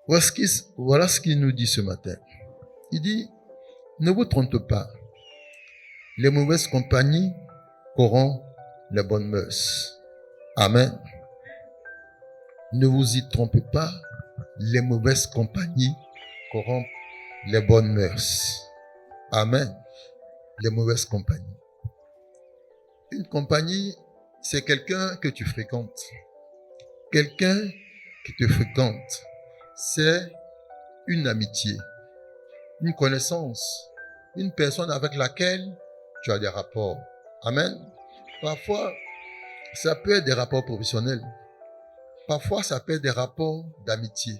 Voilà ce qu'il nous dit ce matin. Il dit, ne vous trompez pas. Les mauvaises compagnies corrompent les bonnes mœurs. Amen. Ne vous y trompez pas. Les mauvaises compagnies corrompent les bonnes mœurs. Amen. Les mauvaises compagnies. Une compagnie, c'est quelqu'un que tu fréquentes. Quelqu'un qui te fréquente, c'est une amitié, une connaissance, une personne avec laquelle tu as des rapports. Amen. Parfois, ça peut être des rapports professionnels. Parfois, ça peut être des rapports d'amitié.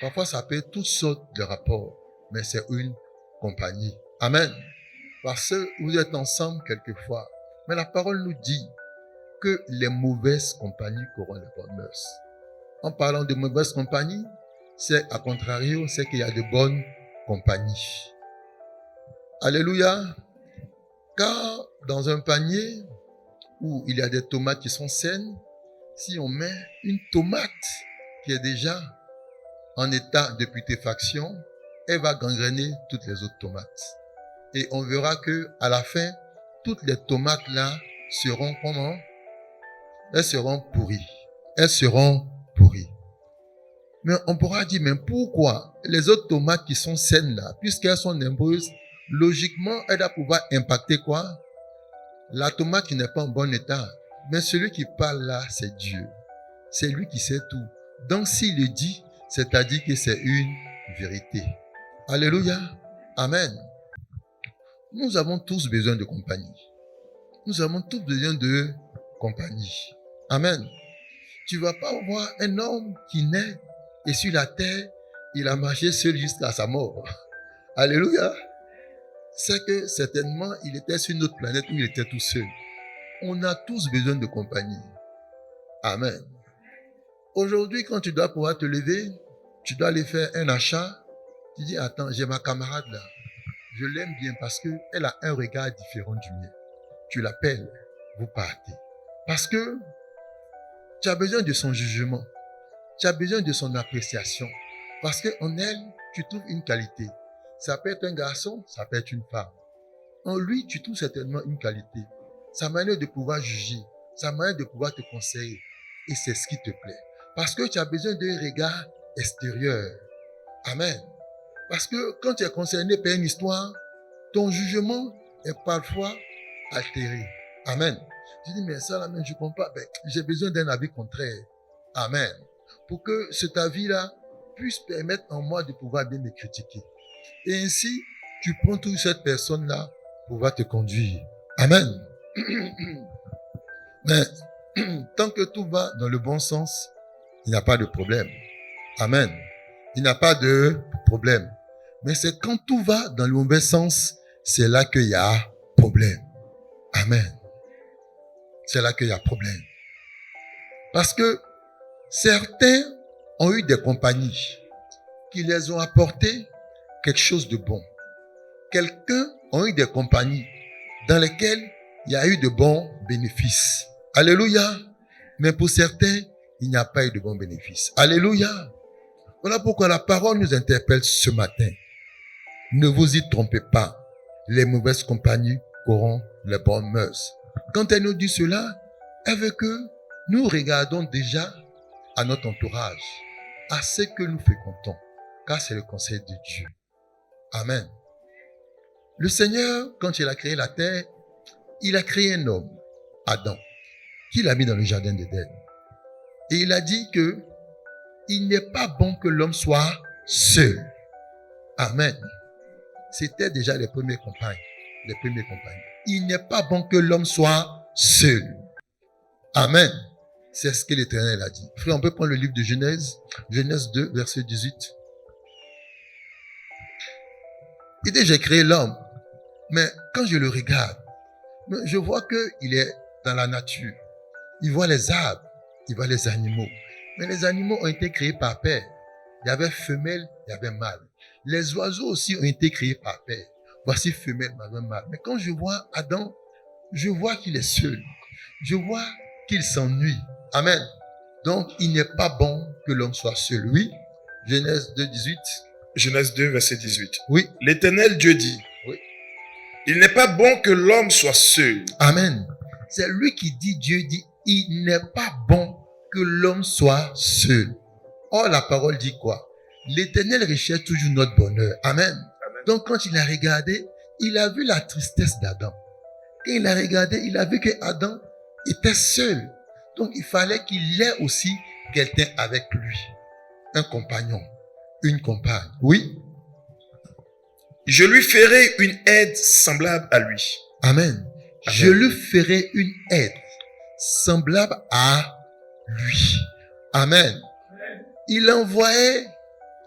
Parfois, ça peut être toutes sortes de rapports. Mais c'est une compagnie. Amen. Parce que vous êtes ensemble quelquefois. Mais la parole nous dit que les mauvaises compagnies corrompent les bonnes mœurs. En parlant de mauvaises compagnies, c'est à contrario, c'est qu'il y a de bonnes compagnies. Alléluia. Car dans un panier où il y a des tomates qui sont saines, si on met une tomate qui est déjà en état de putréfaction, elle va gangréner toutes les autres tomates. Et on verra que à la fin, toutes les tomates là seront comment? Elles seront pourries. Elles seront pourries. Mais on pourra dire, mais pourquoi les autres tomates qui sont saines là, puisqu'elles sont nombreuses, logiquement, elles doivent pouvoir impacter quoi? La tomate qui n'est pas en bon état. Mais celui qui parle là, c'est Dieu. C'est lui qui sait tout. Donc s'il le dit, c'est-à-dire que c'est une vérité. Alléluia. Amen. Nous avons tous besoin de compagnie. Nous avons tous besoin de compagnie. Amen. Tu ne vas pas voir un homme qui naît et sur la terre, il a marché seul jusqu'à sa mort. Alléluia. C'est que certainement, il était sur une autre planète où il était tout seul. On a tous besoin de compagnie. Amen. Aujourd'hui, quand tu dois pouvoir te lever, tu dois aller faire un achat. Tu dis, attends, j'ai ma camarade là. Je l'aime bien parce qu'elle a un regard différent du mien. Tu l'appelles, vous partez. Parce que tu as besoin de son jugement. Tu as besoin de son appréciation. Parce qu'en elle, tu trouves une qualité. Ça peut être un garçon, ça peut être une femme. En lui, tu trouves certainement une qualité. Sa manière de pouvoir juger, sa manière de pouvoir te conseiller. Et c'est ce qui te plaît. Parce que tu as besoin d'un regard extérieur. Amen. Parce que quand tu es concerné par une histoire, ton jugement est parfois altéré. Amen. Tu dis, mais ça là, je ne comprends pas. Ben, j'ai besoin d'un avis contraire. Amen. Pour que cet avis-là puisse permettre en moi de pouvoir bien me critiquer. Et ainsi, tu prends toute cette personne-là pour pouvoir te conduire. Amen. Mais tant que tout va dans le bon sens, il n'y a pas de problème. Amen. Il n'y a pas de problème. Mais c'est quand tout va dans le mauvais sens, c'est là qu'il y a problème. Amen. C'est là qu'il y a problème. Parce que certains ont eu des compagnies qui les ont apporté quelque chose de bon. Quelqu'un ont eu des compagnies dans lesquelles il y a eu de bons bénéfices. Alléluia. Mais pour certains, il n'y a pas eu de bons bénéfices. Alléluia. Voilà pourquoi la parole nous interpelle ce matin. Ne vous y trompez pas. Les mauvaises compagnies corrompent les bonnes mœurs. Quand elle nous dit cela, elle veut que nous regardons déjà à notre entourage, à ce que nous fréquentons, car c'est le conseil de Dieu. Amen. Le Seigneur, quand il a créé la terre, il a créé un homme, Adam, qu'il a mis dans le jardin d'Éden. Et il a dit que il n'est pas bon que l'homme soit seul. Amen. C'était déjà les premiers compagnes. Il n'est pas bon que l'homme soit seul. Amen. C'est ce que l'Éternel a dit. Frère, on peut prendre le livre de Genèse, Genèse 2, verset 18. Il dit, j'ai créé l'homme. Mais quand je le regarde, je vois qu'il est dans la nature. Il voit les arbres, il voit les animaux. Mais les animaux ont été créés par paire. Il y avait femelle, il y avait mâle. Les oiseaux aussi ont été créés par paire. Voici femelle, mâle. Mais quand je vois Adam, je vois qu'il est seul. Je vois qu'il s'ennuie. Amen. Donc, il n'est pas bon que l'homme soit seul. Oui, Genèse 2, 18. Genèse 2, verset 18. Oui. L'Éternel Dieu dit, Oui. il n'est pas bon que l'homme soit seul. Amen. C'est lui qui dit, Dieu dit, il n'est pas bon que l'homme soit seul. Or, la parole dit quoi? L'Éternel recherche toujours notre bonheur. Amen. Amen. Donc, quand il a regardé, il a vu la tristesse d'Adam. Quand il a regardé, il a vu que Adam était seul. Donc, il fallait qu'il ait aussi quelqu'un avec lui. Un compagnon, une compagne. Oui. Je lui ferai une aide semblable à lui. Amen. Amen. Je lui ferai une aide semblable à lui. Amen. Il envoyait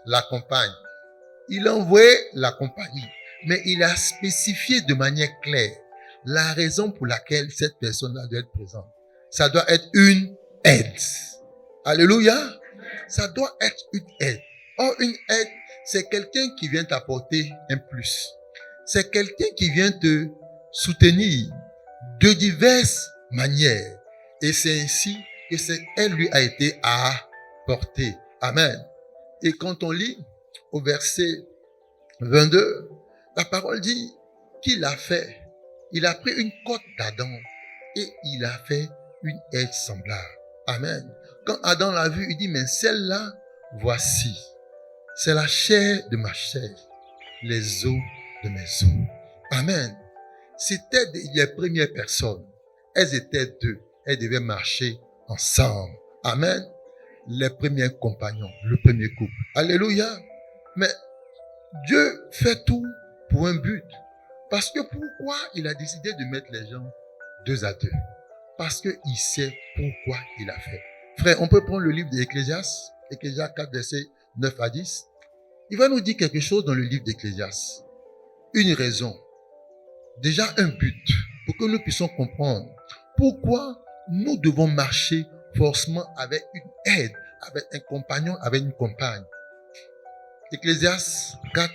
la compagne. Il envoyait la compagnie. Mais il a spécifié de manière claire la raison pour laquelle cette personne-là doit être présente. Ça doit être une aide. Alléluia. Ça doit être une aide. Or, une aide, c'est quelqu'un qui vient t'apporter un plus. C'est quelqu'un qui vient te soutenir de diverses manières. Et c'est ainsi que cette aide lui a été apportée. Amen. Et quand on lit au verset 22, la parole dit qu'il a fait. Il a pris une côte d'Adam et il a fait une aide semblable. Amen. Quand Adam l'a vu, il dit, mais celle-là, voici. C'est la chair de ma chair, les os de mes os. Amen. C'était les premières personnes. Elles étaient deux. Elles devaient marcher ensemble. Amen. Les premiers compagnons, le premier couple. Alléluia. Mais Dieu fait tout pour un but. Parce que pourquoi il a décidé de mettre les gens deux à deux? Parce qu'il sait pourquoi il a fait. Frère, on peut prendre le livre d'Ecclésiaste, Ecclésiaste 4, versets 9 à 10. Il va nous dire quelque chose dans le livre d'Ecclésiaste. Une raison. Déjà un but. Pour que nous puissions comprendre pourquoi nous devons marcher forcément avec une aide, avec un compagnon, avec une compagne. Ecclésiaste 4,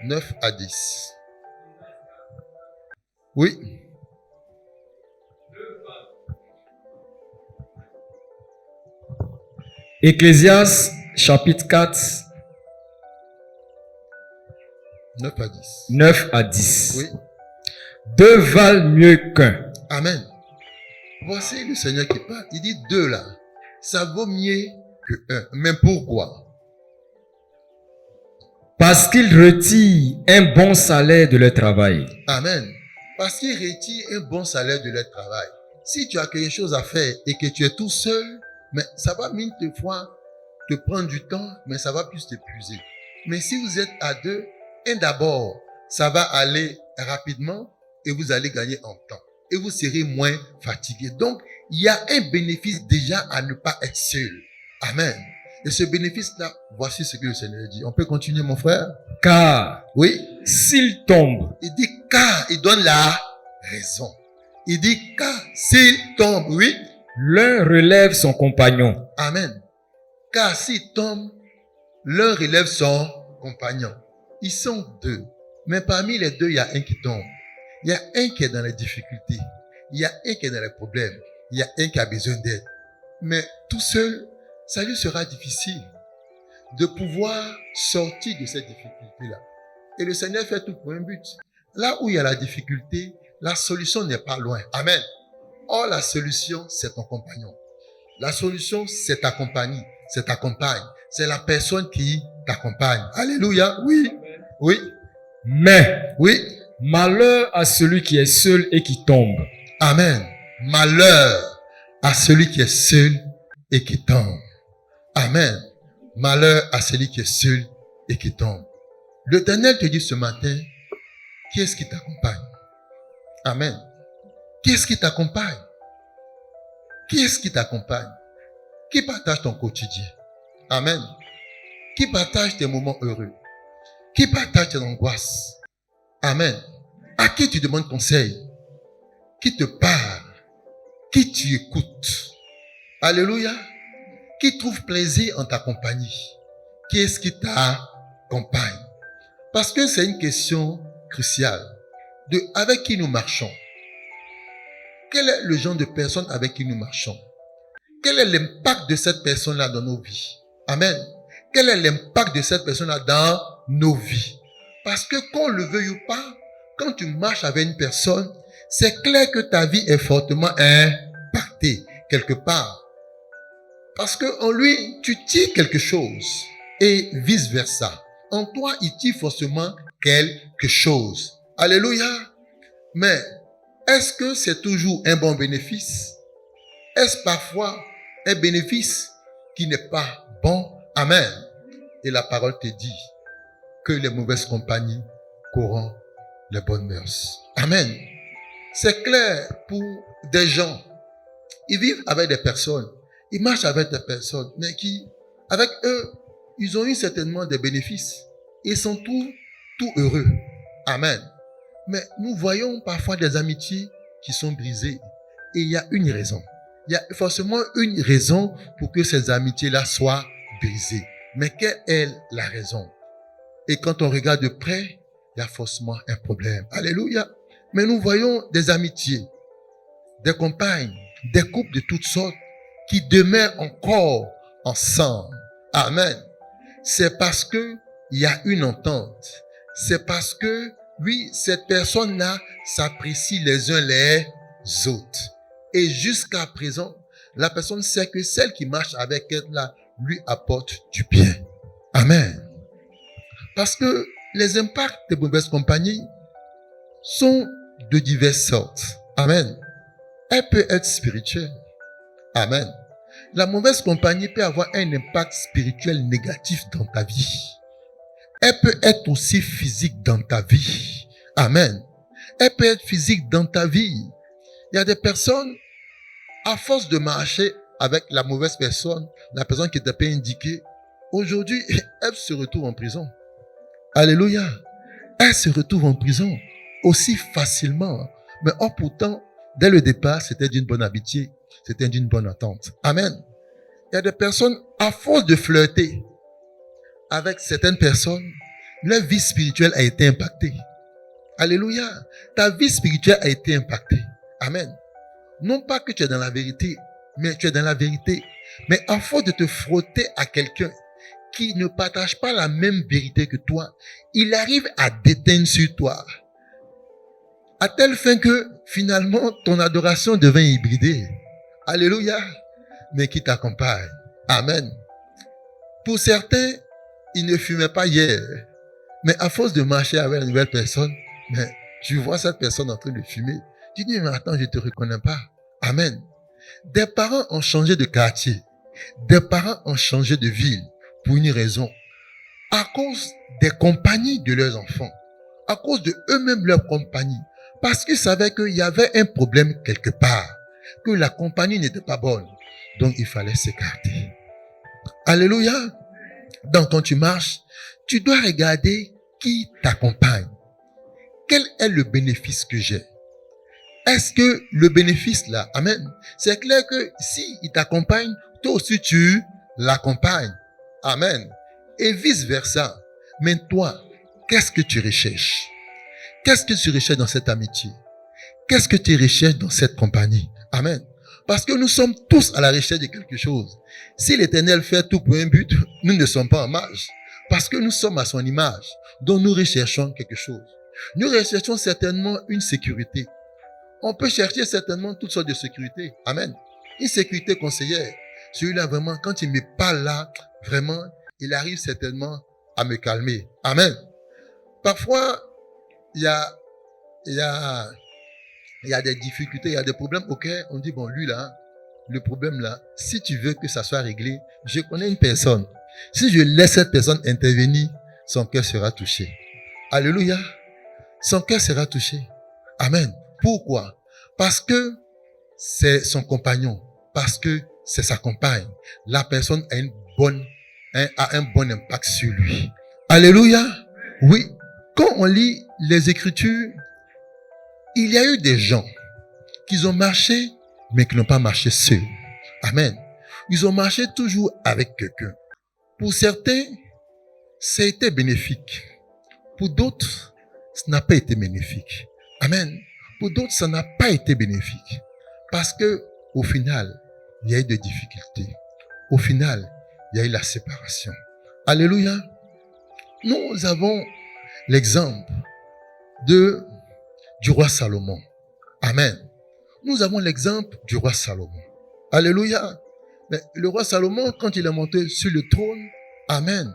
9 à 10. Oui. Ecclésiaste chapitre 4, 9 à 10. 9 à 10. Oui. Deux valent mieux qu'un. Amen. Voici le Seigneur qui parle. Il dit deux là. Ça vaut mieux que un. Mais pourquoi? Parce qu'ils retirent un bon salaire de leur travail. Amen. Parce qu'il retire un bon salaire de leur travail. Si tu as quelque chose à faire et que tu es tout seul, mais ça va mille fois te prendre du temps, mais ça va plus t'épuiser. Mais si vous êtes à deux, un d'abord, ça va aller rapidement et vous allez gagner en temps. Et vous serez moins fatigué. Donc, il y a un bénéfice déjà à ne pas être seul. Amen. Et ce bénéfice-là, voici ce que le Seigneur dit. On peut continuer, mon frère? Car Oui. s'ils tombent, Il dit car, il donne la raison. Il dit car, s'il tombe, oui. l'un relève son compagnon. Amen. Car s'il tombe, l'un relève son compagnon. Ils sont deux. Mais parmi les deux, il y a un qui tombe. Il y a un qui est dans les difficultés. Il y a un qui est dans les problèmes. Il y a un qui a besoin d'aide. Mais tout seul, ça lui sera difficile de pouvoir sortir de cette difficulté-là. Et le Seigneur fait tout pour un but. Là où il y a la difficulté, la solution n'est pas loin. Amen. Or, la solution, c'est ton compagnon. La solution, c'est ta compagnie, c'est ta compagne. C'est la personne qui t'accompagne. Alléluia. Oui. Oui. Mais Oui. malheur à celui qui est seul et qui tombe. Amen. Malheur à celui qui est seul et qui tombe. Amen. Malheur à celui qui est seul et qui tombe. L'Éternel te dit ce matin, qui est-ce qui t'accompagne? Amen. Qui est-ce qui t'accompagne? Qui est-ce qui t'accompagne? Qui partage ton quotidien? Amen. Qui partage tes moments heureux? Qui partage tes angoisses? Amen. À qui tu demandes conseil? Qui te parle? Qui tu écoutes? Alléluia. Qui trouve plaisir en ta compagnie? Qui est-ce qui t'accompagne? Parce que c'est une question cruciale de avec qui nous marchons. Quel est le genre de personne avec qui nous marchons? Quel est l'impact de cette personne-là dans nos vies? Amen. quel est l'impact de cette personne-là dans nos vies. Parce que qu'on le veuille ou pas, quand tu marches avec une personne, c'est clair que ta vie est fortement impactée quelque part. Parce que en lui, tu tires quelque chose et vice-versa. En toi, il tire forcément quelque chose. Alléluia. Mais est-ce que c'est toujours un bon bénéfice? Est-ce parfois un bénéfice qui n'est pas bon? Amen. Et la parole te dit que les mauvaises compagnies corrompent les bonnes mœurs. Amen. C'est clair pour des gens. Ils vivent avec des personnes. Ils marchent avec des personnes. Mais qui, avec eux, ils ont eu certainement des bénéfices. Ils sont tout heureux. Amen. Mais nous voyons parfois des amitiés qui sont brisées. Et il y a une raison. Il y a forcément une raison pour que ces amitiés-là soient brisées. Mais quelle est la raison? Et quand on regarde de près, il y a forcément un problème. Alléluia. Mais nous voyons des amitiés, des compagnes, des couples de toutes sortes qui demeurent encore ensemble. Amen. C'est parce que il y a une entente. C'est parce que, oui, cette personne-là s'apprécie les uns les autres. Et jusqu'à présent, la personne sait que celle qui marche avec elle là lui apporte du bien. Amen. Parce que les impacts des mauvaises compagnies sont de diverses sortes. Amen. Elle peut être spirituelle. Amen. La mauvaise compagnie peut avoir un impact spirituel négatif dans ta vie. Elle peut être aussi physique dans ta vie. Amen. Elle peut être physique dans ta vie. Il y a des personnes, à force de marcher avec la mauvaise personne, la personne qui n'était pas indiquée, aujourd'hui, elle se retrouve en prison. Alléluia. Elle se retrouve en prison aussi facilement. Mais pourtant, dès le départ, c'était d'une bonne amitié. C'était d'une bonne entente. Amen. Il y a des personnes, à force de flirter avec certaines personnes, leur vie spirituelle a été impactée. Alléluia. Ta vie spirituelle a été impactée. Amen. Non pas que tu es dans la vérité, mais tu es dans la vérité. Mais à force de te frotter à quelqu'un qui ne partage pas la même vérité que toi, il arrive à déteindre sur toi. À telle fin que, finalement, ton adoration devient hybridée. Alléluia. Mais qui t'accompagne. Amen. Pour certains, ils ne fumaient pas hier. Mais à force de marcher avec une nouvelle personne, mais tu vois cette personne en train de fumer. Tu dis, mais attends, je ne te reconnais pas. Amen. Des parents ont changé de quartier. Des parents ont changé de ville pour une raison. À cause des compagnies de leurs enfants. À cause de eux-mêmes leur compagnie. Parce qu'ils savaient qu'il y avait un problème quelque part. Que la compagnie n'était pas bonne. Donc il fallait s'écarter. Alléluia. Donc quand tu marches, tu dois regarder qui t'accompagne. Quel est le bénéfice que j'ai? Est-ce que le bénéfice là, amen, c'est clair que si il t'accompagne, toi aussi tu l'accompagnes. Amen. Et vice versa. Mais toi, qu'est-ce que tu recherches? Qu'est-ce que tu recherches dans cette amitié? Qu'est-ce que tu recherches dans cette compagnie? Amen. Parce que nous sommes tous à la recherche de quelque chose. Si l'Éternel fait tout pour un but, nous ne sommes pas en marge. Parce que nous sommes à son image. Donc nous recherchons quelque chose. Nous recherchons certainement une sécurité. On peut chercher certainement toutes sortes de sécurité. Amen. Une sécurité conseillère. Celui-là, vraiment, quand il me parle là, vraiment, il arrive certainement à me calmer. Amen. Parfois, il y a des difficultés, il y a des problèmes auxquels on dit, bon, lui là, le problème là, si tu veux que ça soit réglé, je connais une personne. Si je laisse cette personne intervenir, son cœur sera touché. Alléluia. Son cœur sera touché. Amen. Pourquoi? Parce que c'est son compagnon. Parce que c'est sa compagne. La personne a un bon impact sur lui. Alléluia. Oui. Quand on lit les Écritures, il y a eu des gens qui ont marché, mais qui n'ont pas marché seuls. Amen. Ils ont marché toujours avec quelqu'un. Pour certains, ça a été bénéfique. Pour d'autres, ça n'a pas été bénéfique. Amen. Pour d'autres, ça n'a pas été bénéfique. Parce que, au final, il y a eu des difficultés. Au final, il y a eu la séparation. Alléluia. Nous avons l'exemple du roi Salomon. Amen. Nous avons l'exemple du roi Salomon. Alléluia. Mais le roi Salomon, quand il est monté sur le trône, amen.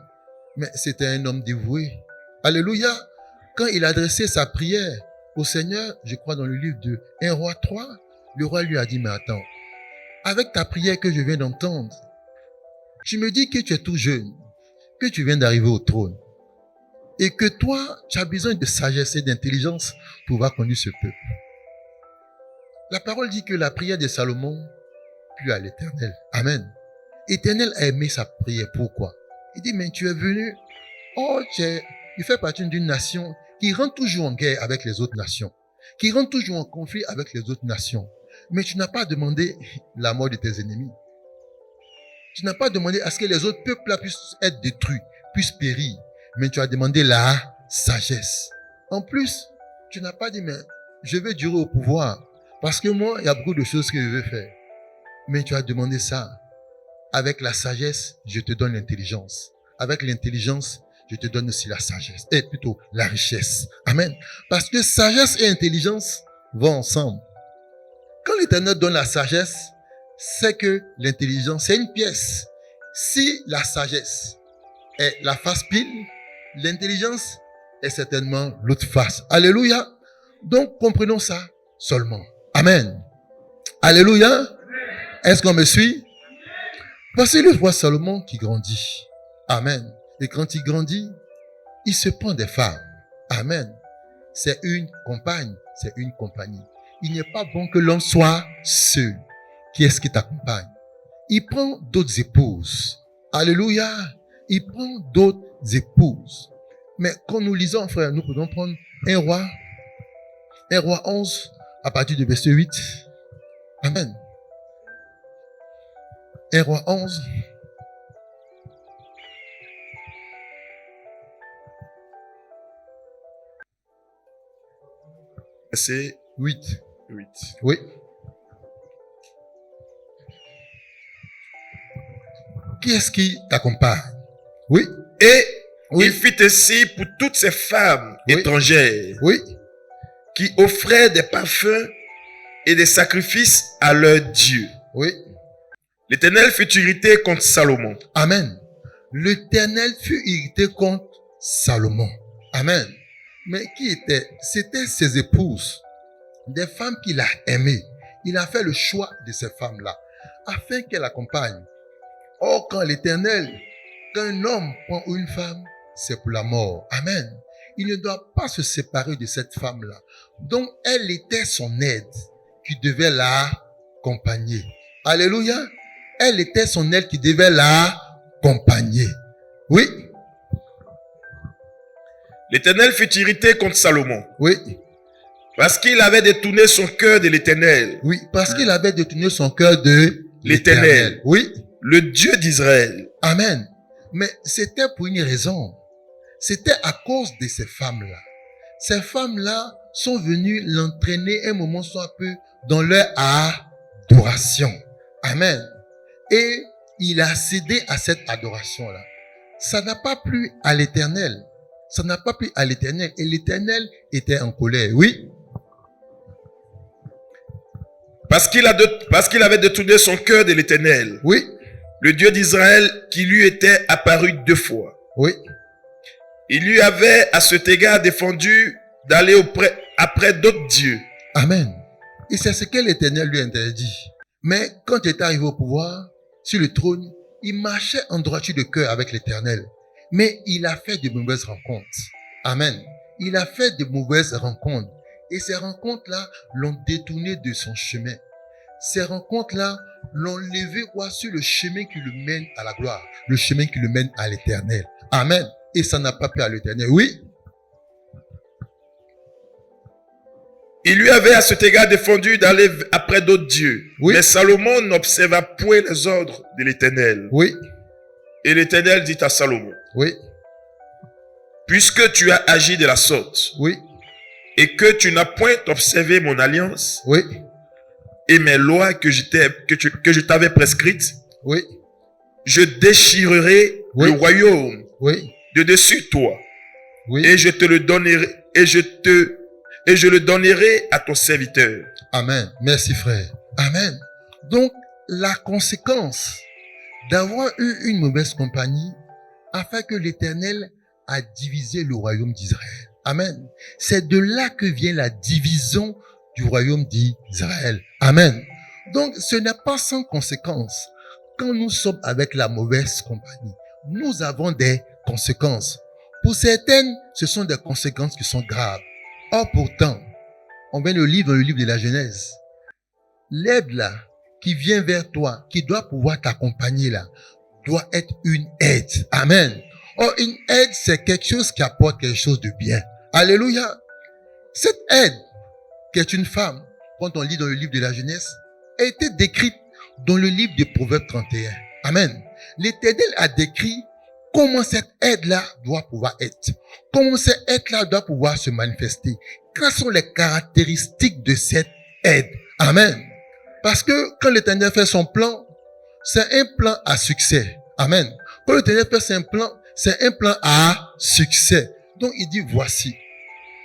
Mais c'était un homme dévoué. Alléluia. Quand il a adressé sa prière au Seigneur, je crois dans le livre de 1 roi 3, le roi lui a dit, mais attends, avec ta prière que je viens d'entendre, tu me dis que tu es tout jeune, que tu viens d'arriver au trône, et que toi, tu as besoin de sagesse et d'intelligence pour pouvoir conduire ce peuple. La parole dit que la prière de Salomon plut à l'Éternel. Amen. L'Éternel a aimé sa prière. Pourquoi? Il dit, mais tu es venu, tu fais partie d'une nation qui rentre toujours en guerre avec les autres nations, qui rentre toujours en conflit avec les autres nations. Mais tu n'as pas demandé la mort de tes ennemis. Tu n'as pas demandé à ce que les autres peuples puissent être détruits, puissent périr. Mais tu as demandé la sagesse. En plus, tu n'as pas dit, mais je vais durer au pouvoir. Parce que moi, il y a beaucoup de choses que je veux faire. Mais tu as demandé ça. Avec la sagesse, je te donne l'intelligence. Avec l'intelligence, je te donne aussi la sagesse. Et plutôt, la richesse. Amen. Parce que sagesse et intelligence vont ensemble. Quand l'Éternel donne la sagesse, c'est que l'intelligence, c'est une pièce. Si la sagesse est la face pile, l'intelligence est certainement l'autre face. Alléluia. Donc, comprenons ça seulement. Amen. Alléluia. Est-ce qu'on me suit? Voici le roi Salomon qui grandit. Amen. Et quand il grandit, il se prend des femmes. Amen. C'est une compagne, c'est une compagnie. Il n'est pas bon que l'homme soit seul. Qui est-ce qui t'accompagne? Il prend d'autres épouses. Alléluia. Il prend d'autres épouses. Mais quand nous lisons, frère, nous pouvons prendre un roi 11, à partir du verset 8. Amen. 1 roi 11. Verset 8. 8. Oui. Qui est-ce qui t'accompagne? Oui. Et Oui. il fit ainsi pour toutes ces femmes Oui. étrangères Oui. qui offraient des parfums et des sacrifices à leur Dieu. Oui. L'Éternel fut irrité contre Salomon. Amen. L'Éternel fut irrité contre Salomon. Amen. Mais qui était? C'était ses épouses. Des femmes qu'il a aimées. Il a fait le choix de ces femmes-là afin qu'elles l'accompagnent. Or, quand un homme prend une femme, c'est pour la mort. Amen. Il ne doit pas se séparer de cette femme-là. Donc, elle était son aide qui devait l'accompagner. Alléluia. Elle était son aide qui devait l'accompagner. Oui. L'Éternel fut irrité contre Salomon Oui. parce qu'il avait détourné son cœur de l'Éternel, Oui. Parce qu'il avait détourné son cœur de l'Éternel, Oui. le Dieu d'Israël. Amen. Mais c'était pour une raison. C'était à cause de ces femmes-là. Ces femmes-là sont venues l'entraîner un moment soit peu dans leur adoration. Amen. Et il a cédé à cette adoration-là. Ça n'a pas plu à l'Éternel. Ça n'a pas plu à l'Éternel. Et l'Éternel était en colère. Oui. Parce qu'il avait détourné son cœur de l'Éternel, Oui. le Dieu d'Israël qui lui était apparu 2 fois. Oui. Il lui avait à cet égard défendu d'aller après d'autres dieux. Amen. Et c'est ce que l'Éternel lui interdit. Mais quand il est arrivé au pouvoir, sur le trône, il marchait en droiture de cœur avec l'Éternel. Mais il a fait de mauvaises rencontres. Amen. Il a fait de mauvaises rencontres. Et ces rencontres-là l'ont détourné de son chemin. Ces rencontres-là l'ont levé sur le chemin qui le mène à la gloire. Le chemin qui le mène à l'Éternel. Amen. Et ça n'a pas plu à l'Éternel. Oui. Il lui avait à cet égard défendu d'aller après d'autres dieux. Oui. Mais Salomon n'observa point les ordres de l'Éternel. Oui. Et l'Éternel dit à Salomon, Oui. puisque tu as agi de la sorte, Oui. et que tu n'as point observé mon alliance Oui. et mes lois que je t'avais prescrites, Oui. je déchirerai Oui. le royaume Oui. de dessus toi, Oui. et je te le donnerai, et je le donnerai à ton serviteur. Amen. Merci frère. Amen. Donc, la conséquence d'avoir eu une mauvaise compagnie a fait que l'Éternel a divisé le royaume d'Israël. Amen. C'est de là que vient la division du royaume d'Israël. Amen. Donc, ce n'est pas sans conséquence. Quand nous sommes avec la mauvaise compagnie, nous avons des conséquences. Pour certaines, ce sont des conséquences qui sont graves. Or, pourtant, on vient de lire dans le livre de la Genèse. L'aide là, qui vient vers toi, qui doit pouvoir t'accompagner là, doit être une aide. Amen. Or, une aide, c'est quelque chose qui apporte quelque chose de bien. Alléluia. Cette aide, qui est une femme, quand on lit dans le livre de la Genèse, a été décrite dans le livre de Proverbes 31. Amen. L'Éternel a décrit comment cette aide-là doit pouvoir être. Comment cette aide-là doit pouvoir se manifester. Quelles sont les caractéristiques de cette aide. Amen. Parce que quand l'Éternel fait son plan, c'est un plan à succès. Amen. Quand l'Éternel fait son plan, c'est un plan à succès. Donc il dit, voici,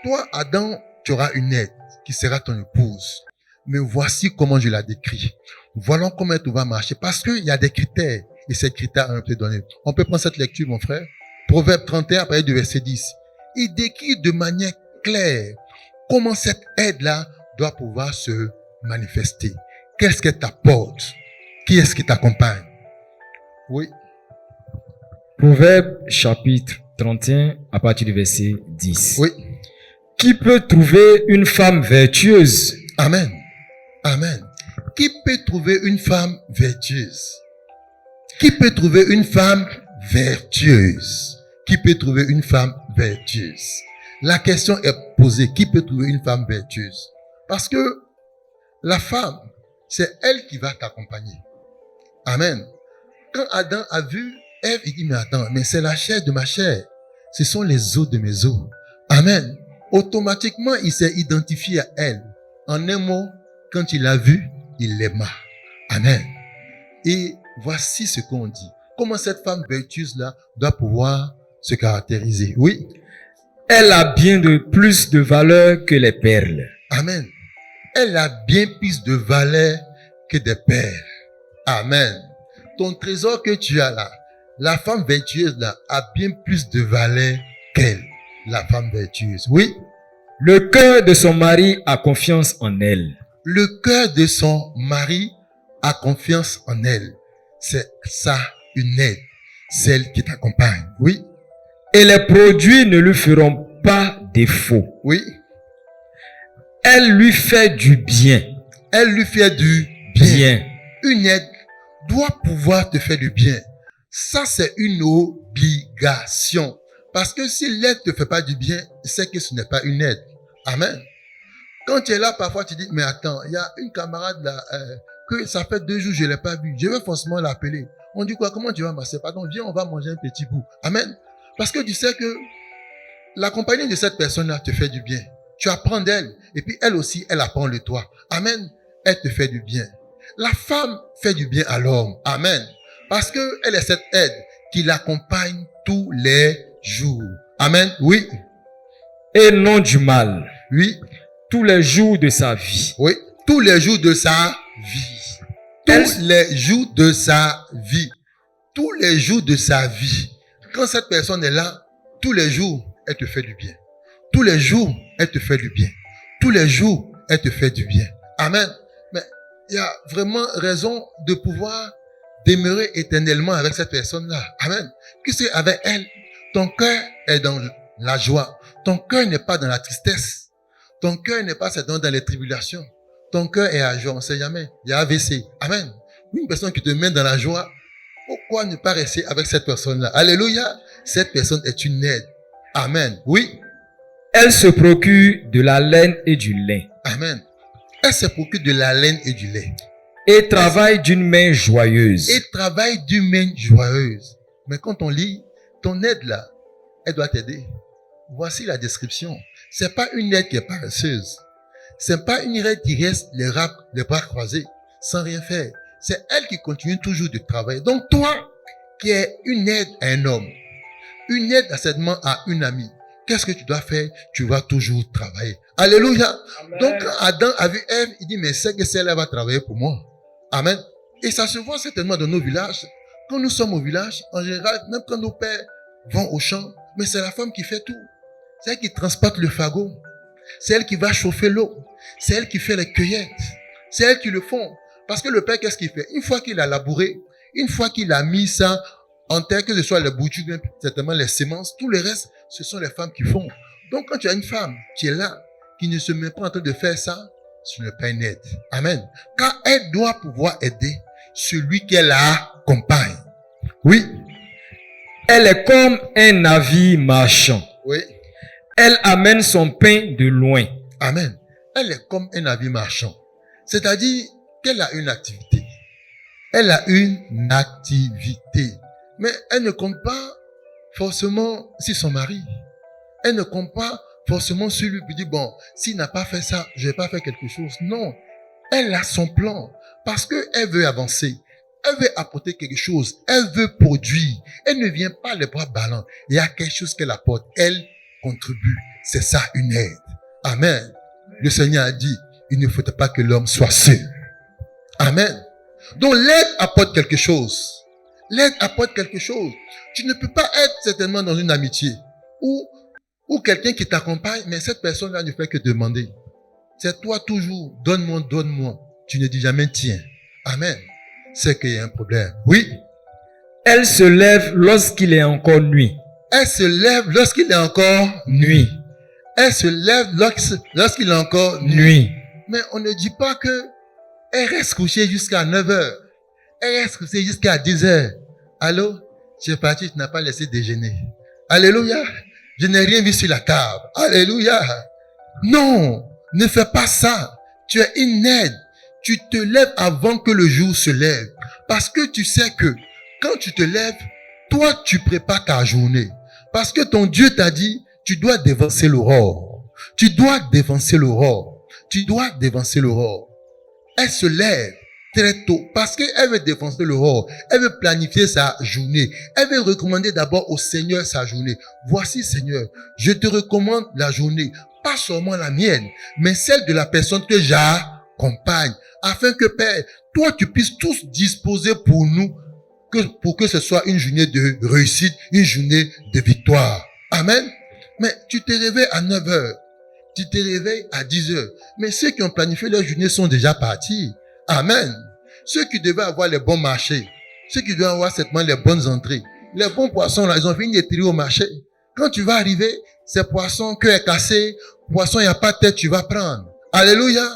toi Adam, tu auras une aide qui sera ton épouse. Mais voici comment je la décris. Voilà comment tout va marcher. Parce qu'il y a des critères. Et ces critères ont été donnés. On peut prendre cette lecture, mon frère. Proverbe 31, à partir du verset 10. Il décrit de manière claire comment cette aide-là doit pouvoir se manifester. Qu'est-ce qu'elle t'apporte? Qui est-ce qui t'accompagne? Oui. Proverbe chapitre 31 à partir du verset 10. Oui. Qui peut trouver une femme vertueuse? Amen. Amen. Qui peut trouver une femme vertueuse? Qui peut trouver une femme vertueuse? Qui peut trouver une femme vertueuse? La question est posée. Qui peut trouver une femme vertueuse? Parce que la femme, c'est elle qui va t'accompagner. Amen. Quand Adam a vu Ève, il dit, mais attends, mais c'est la chair de ma chair. Ce sont les os de mes os. Amen. Automatiquement, il s'est identifié à elle. En un mot, quand il l'a vue, il l'aima. Amen. Et voici ce qu'on dit. Comment cette femme vertueuse-là doit pouvoir se caractériser. Oui. Elle a bien de plus de valeur que les perles. Amen. Elle a bien plus de valeur que des perles. Amen. Ton trésor que tu as là, la femme vertueuse là, a bien plus de valeur qu'elle. La femme vertueuse. Oui. Le cœur de son mari a confiance en elle. Le cœur de son mari a confiance en elle. C'est ça une aide. Celle qui t'accompagne. Oui. Et les produits ne lui feront pas défaut. Oui. Elle lui fait du bien. Elle lui fait du bien. Une aide doit pouvoir te faire du bien. Ça, c'est une obligation. Parce que si l'aide ne te fait pas du bien, c'est que ce n'est pas une aide. Amen. Quand tu es là, parfois tu dis, mais attends, il y a une camarade là, que ça fait 2 jours, je ne l'ai pas vue. Je vais forcément l'appeler. On dit quoi? Comment tu vas masser? Pardon, viens, on va manger un petit bout. Amen. Parce que tu sais que la compagnie de cette personne-là te fait du bien. Tu apprends d'elle. Et puis elle aussi, elle apprend de toi. Amen. Elle te fait du bien. La femme fait du bien à l'homme. Amen. Parce que elle est cette aide qui l'accompagne tous les jours. Amen. Oui. Et non du mal. Oui. Tous les jours de sa vie. Oui. Tous les jours de sa vie. Tous les jours de sa vie. Tous les jours de sa vie. Quand cette personne est là, tous les jours, elle te fait du bien. Tous les jours, elle te fait du bien. Tous les jours, elle te fait du bien. Amen. Mais il y a vraiment raison de pouvoir demeurer éternellement avec cette personne-là. Amen. Puisque avec elle, ton cœur est dans la joie. Ton cœur n'est pas dans la tristesse. Ton cœur n'est pas dans les tribulations. Ton cœur est à joie. On ne sait jamais. Il y a AVC. Amen. Une personne qui te met dans la joie, pourquoi ne pas rester avec cette personne-là? Alléluia. Cette personne est une aide. Amen. Oui. Elle se procure de la laine et du lin. Amen. Elle se procure de la laine et du lait. Et travaille d'une main joyeuse. Et travaille d'une main joyeuse. Mais quand on lit, ton aide là, elle doit t'aider. Voici la description. C'est pas une aide qui est paresseuse. C'est pas une aide qui reste les bras croisés, sans rien faire. C'est elle qui continue toujours de travailler. Donc toi, qui est une aide à un homme, une aide certainement à une amie, qu'est-ce que tu dois faire? Tu vas toujours travailler. Alléluia. Amen. Donc, quand Adam a vu Ève, il dit, mais c'est que celle-là va travailler pour moi. Amen. Et ça se voit certainement dans nos villages. Quand nous sommes au village, en général, même quand nos pères vont au champ, mais c'est la femme qui fait tout. C'est elle qui transporte le fagot. C'est elle qui va chauffer l'eau. C'est elle qui fait les cueillettes. C'est elle qui le font. Parce que le père, qu'est-ce qu'il fait? Une fois qu'il a labouré, une fois qu'il a mis ça en terre, que ce soit les boutures, bien certainement les semences, tout le reste, ce sont les femmes qui font. Donc, quand tu as une femme qui est là, qui ne se met pas en train de faire ça, ce n'est pas une aide. Amen. Car elle doit pouvoir aider celui qu'elle accompagne. Oui. Elle est comme un navire marchand. Oui. Elle amène son pain de loin. Amen. Elle est comme un navire marchand. C'est-à-dire qu'elle a une activité. Elle a une activité. Mais elle ne compte pas forcément sur son mari. Elle ne compte pas forcément sur lui qui dit, bon, s'il n'a pas fait ça, je vais pas faire quelque chose. Non. Elle a son plan. Parce qu'elle veut avancer. Elle veut apporter quelque chose. Elle veut produire. Elle ne vient pas les bras ballants. Il y a quelque chose qu'elle apporte. Elle contribue. C'est ça une aide. Amen. Le Seigneur a dit, il ne faut pas que l'homme soit seul. Amen. Donc l'aide apporte quelque chose. L'aide apporte quelque chose. Tu ne peux pas être certainement dans une amitié ou quelqu'un qui t'accompagne, mais cette personne-là ne fait que demander. C'est toi toujours, donne-moi, donne-moi. Tu ne dis jamais tiens. Amen. C'est qu'il y a un problème. Oui. Elle se lève lorsqu'il est encore nuit. Elle se lève lorsqu'il est encore Nuit. Elle se lève lorsqu'il est encore Nuit. Mais on ne dit pas que elle reste couchée jusqu'à 9h. Elle reste couchée jusqu'à 10h. Allô? Tu es parti, tu n'as pas laissé déjeuner. Alléluia. Je n'ai rien vu sur la table. Alléluia. Non, ne fais pas ça. Tu es une aide. Tu te lèves avant que le jour se lève. Parce que tu sais que quand tu te lèves, toi, tu prépares ta journée. Parce que ton Dieu t'a dit, tu dois dévancer l'aurore. Tu dois dévancer l'aurore. Tu dois dévancer l'aurore. Elle se lève très tôt parce qu'elle veut dévancer l'aurore. Elle veut planifier sa journée. Elle veut recommander d'abord au Seigneur sa journée. Voici, Seigneur, je te recommande la journée. Pas seulement la mienne, mais celle de la personne que j'accompagne. Afin que, Père, toi, tu puisses tous disposer pour nous pour que ce soit une journée de réussite, une journée de victoire. Amen. Mais tu te réveilles à 9h. Tu te réveilles à 10h. Mais ceux qui ont planifié leur journée sont déjà partis. Amen. Ceux qui devaient avoir les bons marchés, ceux qui doivent avoir certainement les bonnes entrées, les bons poissons, là, ils ont fini de tirer au marché. Quand tu vas arriver, ces poissons, cœur est cassé, poisson, il n'y a pas de tête, tu vas prendre. Alléluia.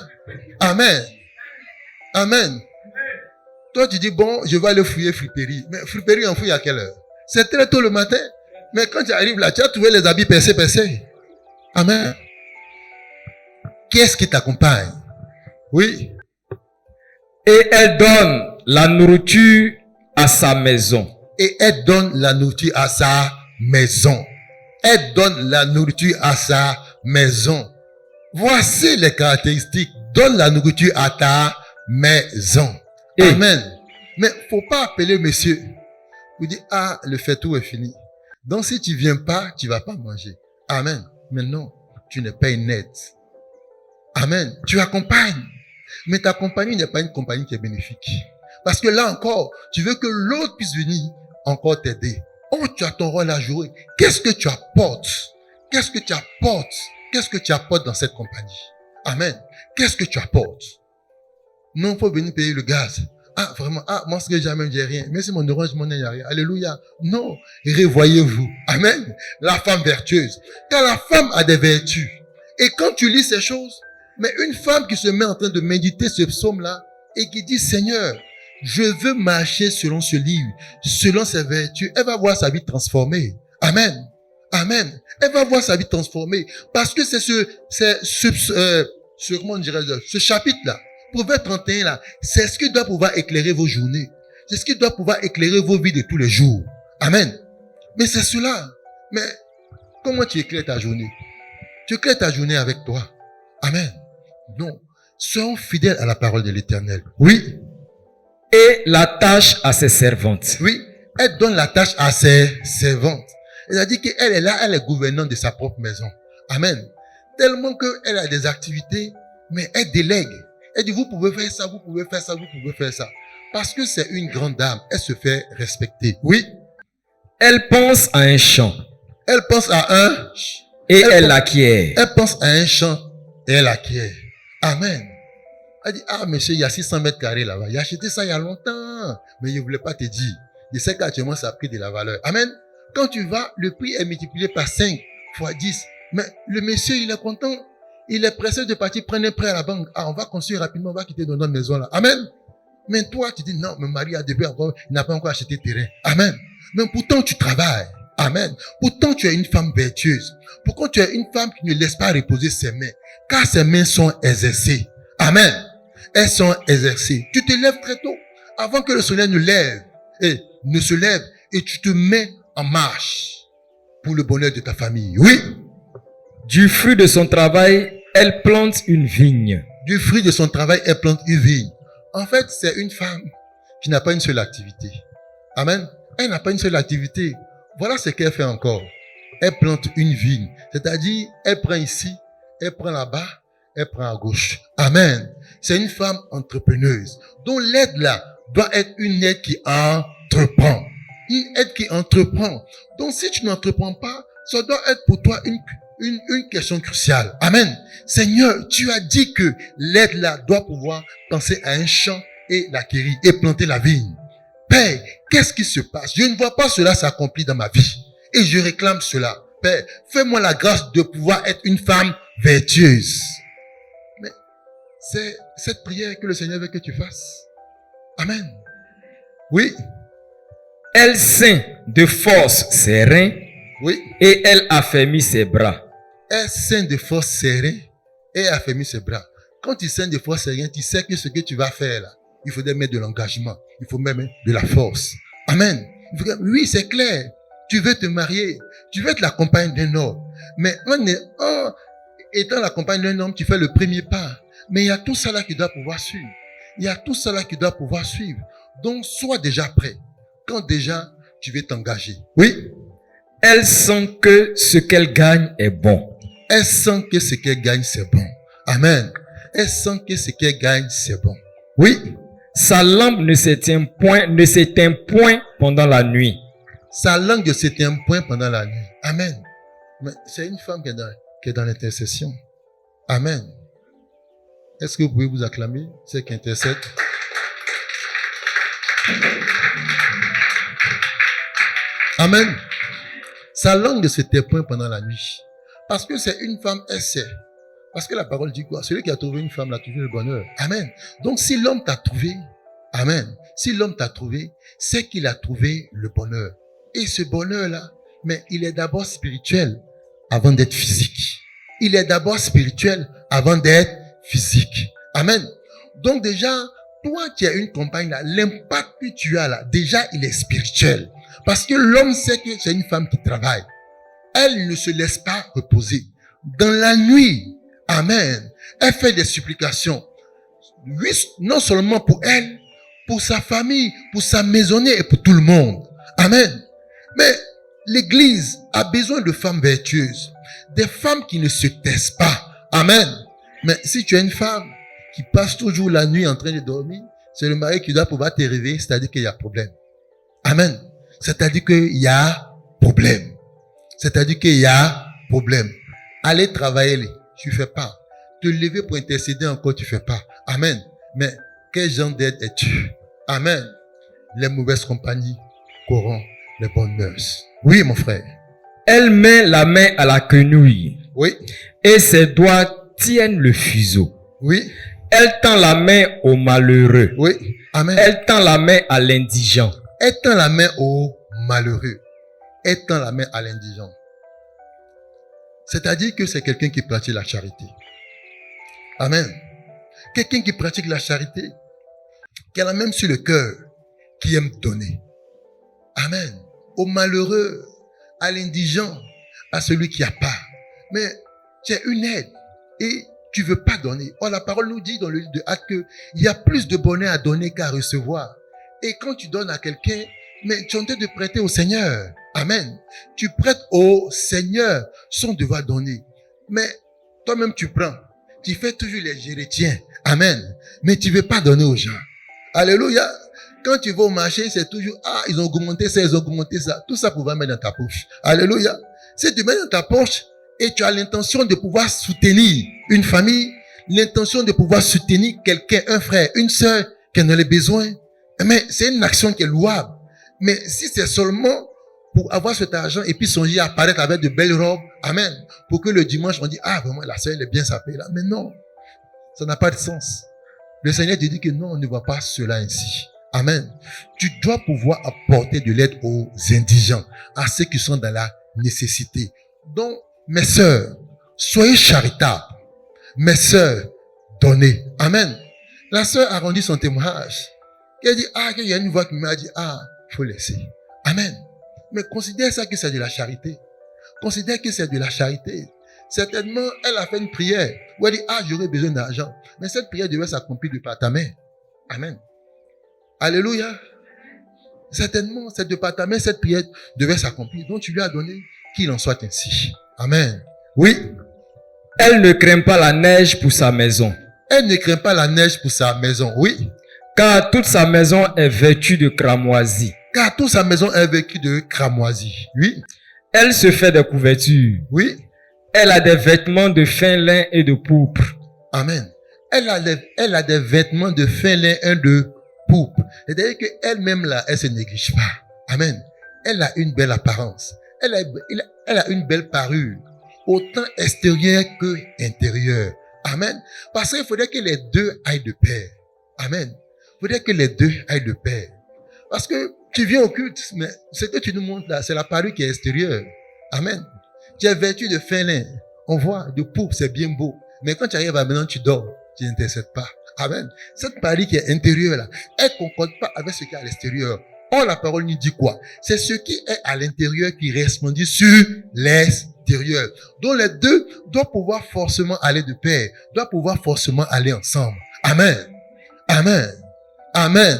Amen. Amen. Toi, tu dis, bon, je vais aller fouiller friperie. Mais friperie, on fouille à quelle heure? C'est très tôt le matin. Mais quand tu arrives là, tu as trouvé les habits percés. Amen. Qui est-ce qui t'accompagne? Oui. Et elle donne la nourriture à sa maison. Et elle donne la nourriture à sa maison. Elle donne la nourriture à sa maison. Voici les caractéristiques. Donne la nourriture à ta maison. Amen. Mais faut pas appeler monsieur. Vous dites, ah, le fêtou est fini. Donc si tu viens pas, tu vas pas manger. Amen. Mais non, tu n'es pas une aide. Amen. Tu accompagnes. Mais ta compagnie n'est pas une compagnie qui est bénéfique. Parce que là encore, tu veux que l'autre puisse venir encore t'aider. Oh, tu as ton rôle à jouer. Qu'est-ce que tu apportes? Qu'est-ce que tu apportes? Qu'est-ce que tu apportes dans cette compagnie? Amen. Qu'est-ce que tu apportes? Non, il faut venir payer le gaz. Ah, vraiment, ah, moi, ce que j'amène, j'ai rien. Mais c'est mon orange, mon nez, il n'y a rien. Alléluia. Non, revoyez-vous. Amen. La femme vertueuse. Car la femme a des vertus. Et quand tu lis ces choses, mais une femme qui se met en train de méditer ce psaume-là et qui dit, Seigneur, je veux marcher selon ce livre, selon ses vertus, elle va voir sa vie transformée. Amen. Amen. Elle va voir sa vie transformée. Parce que c'est comment dirais-je, ce chapitre-là, Proverbe 31 là, c'est ce qui doit pouvoir éclairer vos journées. C'est ce qui doit pouvoir éclairer vos vies de tous les jours. Amen. Mais c'est cela. Mais comment tu éclaires ta journée? Tu éclaires ta journée avec toi. Amen. Non. Soyons fidèles à la parole de l'Éternel. Oui. Et l'attache à ses servantes. Oui. Elle donne la tâche à ses servantes. Elle a dit qu'elle est là, elle est gouvernante de sa propre maison. Amen. Tellement qu'elle a des activités, mais elle délègue. Elle dit, vous pouvez faire ça, vous pouvez faire ça, vous pouvez faire ça. Parce que c'est une grande dame, elle se fait respecter. Oui. Elle pense à un champ Elle pense à un... et elle l'acquiert. Elle pense à un champ et elle acquiert. Amen. Elle dit, ah monsieur, il y a 600 mètres carrés là-bas. Il a acheté ça il y a longtemps. Mais il ne voulait pas te dire. Je sais qu'actuellement ça a pris de la valeur. Amen. Quand tu vas, le prix est multiplié par 5 fois 10. Mais le monsieur, il est content. Il est pressé de partir prendre un prêt à la banque. Ah, on va construire rapidement, on va quitter notre maison là. Amen. Mais toi, tu dis, non, mon mari a depuis encore, il n'a pas encore acheté terrain. Amen. Mais pourtant, tu travailles. Amen. Pourtant, tu es une femme vertueuse. Pourquoi tu es une femme qui ne laisse pas reposer ses mains? Car ses mains sont exercées. Amen. Elles sont exercées. Tu te lèves très tôt, avant que le soleil ne se lève, et tu te mets en marche pour le bonheur de ta famille. Oui. Du fruit de son travail, elle plante une vigne. Du fruit de son travail, elle plante une vigne. En fait, c'est une femme qui n'a pas une seule activité. Amen. Elle n'a pas une seule activité. Voilà ce qu'elle fait encore. Elle plante une vigne. C'est-à-dire, elle prend ici, elle prend là-bas, elle prend à gauche. Amen. C'est une femme entrepreneuse. Donc l'aide là doit être une aide qui entreprend. Une aide qui entreprend. Donc si tu n'entreprends pas, ça doit être pour toi une question cruciale. Amen. Seigneur, tu as dit que l'aide là doit pouvoir penser à un champ et l'acquérir et planter la vigne. Père, qu'est-ce qui se passe? Je ne vois pas cela s'accomplir dans ma vie. Et je réclame cela. Père, fais-moi la grâce de pouvoir être une femme vertueuse. Mais c'est cette prière que le Seigneur veut que tu fasses. Amen. Oui. Elle ceint de force ses reins. Oui. Et elle affermit ses bras. Elle ceint de force ses reins et affermit ses bras. Quand tu ceins de force ses reins, tu sais que ce que tu vas faire là, il faudrait mettre de l'engagement. Il faut même de la force. Amen. Oui, c'est clair. Tu veux te marier. Tu veux être la compagne d'un homme. Mais en étant la compagne d'un homme, tu fais le premier pas. Mais il y a tout ça là qui doit pouvoir suivre. Il y a tout ça là qui doit pouvoir suivre. Donc, sois déjà prêt. Quand déjà, tu veux t'engager. Oui. Elle sent que ce qu'elle gagne est bon. Elle sent que ce qu'elle gagne, c'est bon. Amen. Elle sent que ce qu'elle gagne, c'est bon. Oui. Sa lampe ne s'éteint point pendant la nuit. Sa langue ne s'éteint point pendant la nuit. Amen. Mais c'est une femme qui est dans l'intercession. Amen. Est-ce que vous pouvez vous acclamer, ceux qui intercèdent? Amen. Sa langue ne s'éteint point pendant la nuit. Parce que c'est une femme, elle sait. Parce que la parole dit quoi? Celui qui a trouvé une femme l'a trouvé le bonheur. Amen. Donc si l'homme t'a trouvé, amen. Si l'homme t'a trouvé, c'est qu'il a trouvé le bonheur. Et ce bonheur-là, mais il est d'abord spirituel avant d'être physique. Il est d'abord spirituel avant d'être physique. Amen. Donc déjà, toi qui as une compagne là, l'impact que tu as là, déjà il est spirituel. Parce que l'homme sait que c'est une femme qui travaille. Elle ne se laisse pas reposer. Dans la nuit, amen, elle fait des supplications. Oui, non seulement pour elle, pour sa famille, pour sa maisonnée et pour tout le monde. Amen. Mais l'église a besoin de femmes vertueuses. Des femmes qui ne se taisent pas. Amen. Mais si tu es une femme qui passe toujours la nuit en train de dormir, c'est le mari qui doit pouvoir te réveiller, c'est-à-dire qu'il y a problème. Amen. C'est-à-dire qu'il y a problème. C'est-à-dire qu'il y a problème. Aller travailler, tu fais pas. Te lever pour intercéder encore, tu fais pas. Amen. Mais quel genre d'aide es-tu? Amen. Les mauvaises compagnies corrompent les bonnes mœurs. Oui, mon frère. Elle met la main à la quenouille. Oui. Et ses doigts tiennent le fuseau. Oui. Elle tend la main au malheureux. Oui. Amen. Elle tend la main à l'indigent. Elle tend la main au malheureux. Elle tend la main à l'indigent. C'est-à-dire que c'est quelqu'un qui pratique la charité. Amen. Quelqu'un qui pratique la charité, qui a la même sur le cœur, qui aime donner. Amen. Au malheureux, à l'indigent, à celui qui n'a pas. Mais tu as une aide et tu ne veux pas donner. Or, la parole nous dit dans le livre de Actes qu'il y a plus de bonheur à donner qu'à recevoir. Et quand tu donnes à quelqu'un, Mais tu es en train de prêter au Seigneur. Amen. Tu prêtes au Seigneur son devoir donné. Mais toi-même, tu prends. Tu fais toujours les gérétiens. Amen. Mais tu ne veux pas donner aux gens. Alléluia. Quand tu vas au marché, c'est toujours, ils ont augmenté ça, ils ont augmenté ça. Tout ça pour mettre dans ta poche. Alléluia. Si tu mets dans ta poche et tu as l'intention de pouvoir soutenir une famille, l'intention de pouvoir soutenir quelqu'un, un frère, une sœur qui en a les besoins, mais c'est une action qui est louable. Mais si c'est seulement pour avoir cet argent et puis songer à apparaître avec de belles robes, amen, pour que le dimanche on dit, vraiment la sœur elle est bien sapée là. Mais non, ça n'a pas de sens. Le Seigneur te dit que non, on ne voit pas cela ainsi. Amen. Tu dois pouvoir apporter de l'aide aux indigents, à ceux qui sont dans la nécessité. Donc, mes sœurs, soyez charitables. Mes sœurs, donnez. Amen. La sœur a rendu son témoignage. Elle dit, qu'il y a une voix qui m'a dit, il faut laisser. Amen. Mais considère ça que c'est de la charité. Considère que c'est de la charité. Certainement, elle a fait une prière où elle dit, j'aurais besoin d'argent. Mais cette prière devait s'accomplir de par ta main. Amen. Alléluia. Certainement, c'est de par ta main, cette prière devait s'accomplir. Donc, tu lui as donné qu'il en soit ainsi. Amen. Oui. Elle ne craint pas la neige pour sa maison. Elle ne craint pas la neige pour sa maison. Oui. Car toute sa maison est vêtue de cramoisie. Car toute sa maison est vêtue de cramoisie. Oui. Elle se fait des couvertures. Oui. Elle a des vêtements de fin lin et de pourpre. Amen. Elle a des vêtements de fin lin et de pourpre. C'est-à-dire qu'elle-même là, elle se néglige pas. Amen. Elle a une belle apparence. Elle a une belle parure. Autant extérieure que intérieure. Amen. Parce qu'il faudrait que les deux aillent de pair. Amen. Il faudrait que les deux aillent de pair. Parce que tu viens au culte, mais ce que tu nous montres là, c'est la parure qui est extérieure. Amen. Tu es vêtu de fin lin. On voit, de pourpre, c'est bien beau. Mais quand tu arrives à maintenant, tu dors. Tu n'intercèdes pas. Amen. Cette parure qui est intérieure là, elle ne concorde pas avec ce qui est à l'extérieur. Or, la parole nous dit quoi? C'est ce qui est à l'intérieur qui respondit sur l'extérieur. Donc, les deux doivent pouvoir forcément aller de pair. Doivent pouvoir forcément aller ensemble. Amen. Amen. Amen.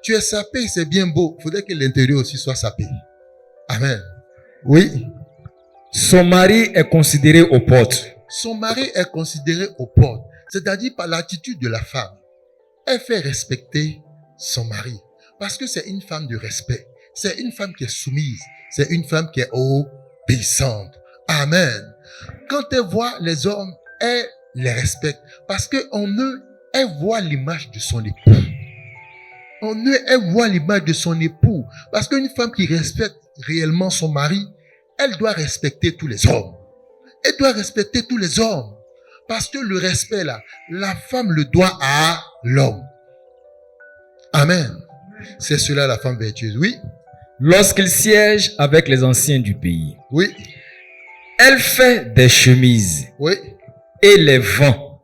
Tu es sapé, c'est bien beau. Il faudrait que l'intérieur aussi soit sapé. Amen. Oui. Son mari est considéré aux portes. Son mari est considéré aux portes. C'est-à-dire par l'attitude de la femme. Elle fait respecter son mari. Parce que c'est une femme de respect. C'est une femme qui est soumise. C'est une femme qui est obéissante. Amen. Quand elle voit les hommes, elle les respecte. Parce qu'en eux, elle voit l'image de son époux. En eux, elle voit l'image de son époux. Parce qu'une femme qui respecte réellement son mari, elle doit respecter tous les hommes. Elle doit respecter tous les hommes. Parce que le respect là, la femme le doit à l'homme. Amen. C'est cela la femme vertueuse, oui. Lorsqu'il siège avec les anciens du pays. Oui. Elle fait des chemises. Oui. Et les vend.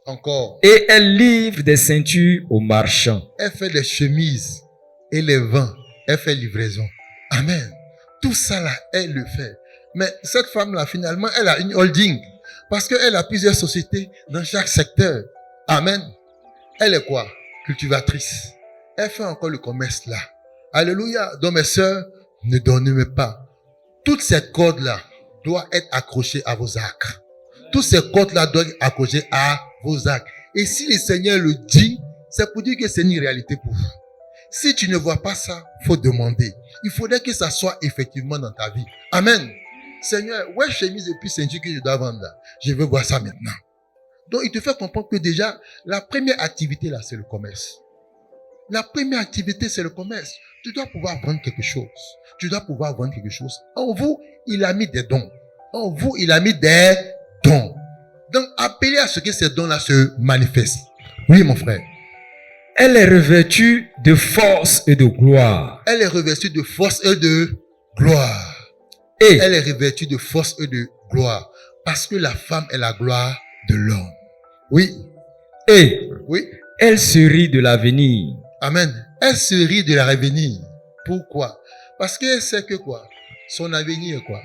Encore. Et elle livre des ceintures aux marchands. Elle fait des chemises et les vend. Elle fait livraison. Amen. Tout ça là, elle le fait. Mais cette femme-là, finalement, elle a une holding. Parce qu'elle a plusieurs sociétés dans chaque secteur. Amen. Elle est quoi? Cultivatrice. Elle fait encore le commerce là. Alléluia. Donc mes sœurs, ne donnez pas. Toute cette corde-là doit être accrochée à vos actes. Toutes ces cordes-là doivent être accrochées à vos actes. Et si le Seigneur le dit, c'est pour dire que c'est une réalité pour vous. Si tu ne vois pas ça, il faut demander. Il faudrait que ça soit effectivement dans ta vie. Amen. Seigneur, ouais, chemise et puis ceinture que je dois vendre là. Je veux voir ça maintenant. Donc, il te fait comprendre que déjà, la première activité là, c'est le commerce. La première activité, c'est le commerce. Tu dois pouvoir vendre quelque chose. Tu dois pouvoir vendre quelque chose. En vous, il a mis des dons. En vous, il a mis des dons. Donc, appelez à ce que ces dons-là se manifestent. Oui, mon frère. Elle est revêtue de force et de gloire. Elle est revêtue de force et de gloire. Et elle est revêtue de force et de gloire. Parce que la femme est la gloire de l'homme. Oui. Et oui. Elle se rit de l'avenir. Amen. Elle se rit de l'avenir. Pourquoi? Parce qu'elle sait que quoi? Son avenir est quoi?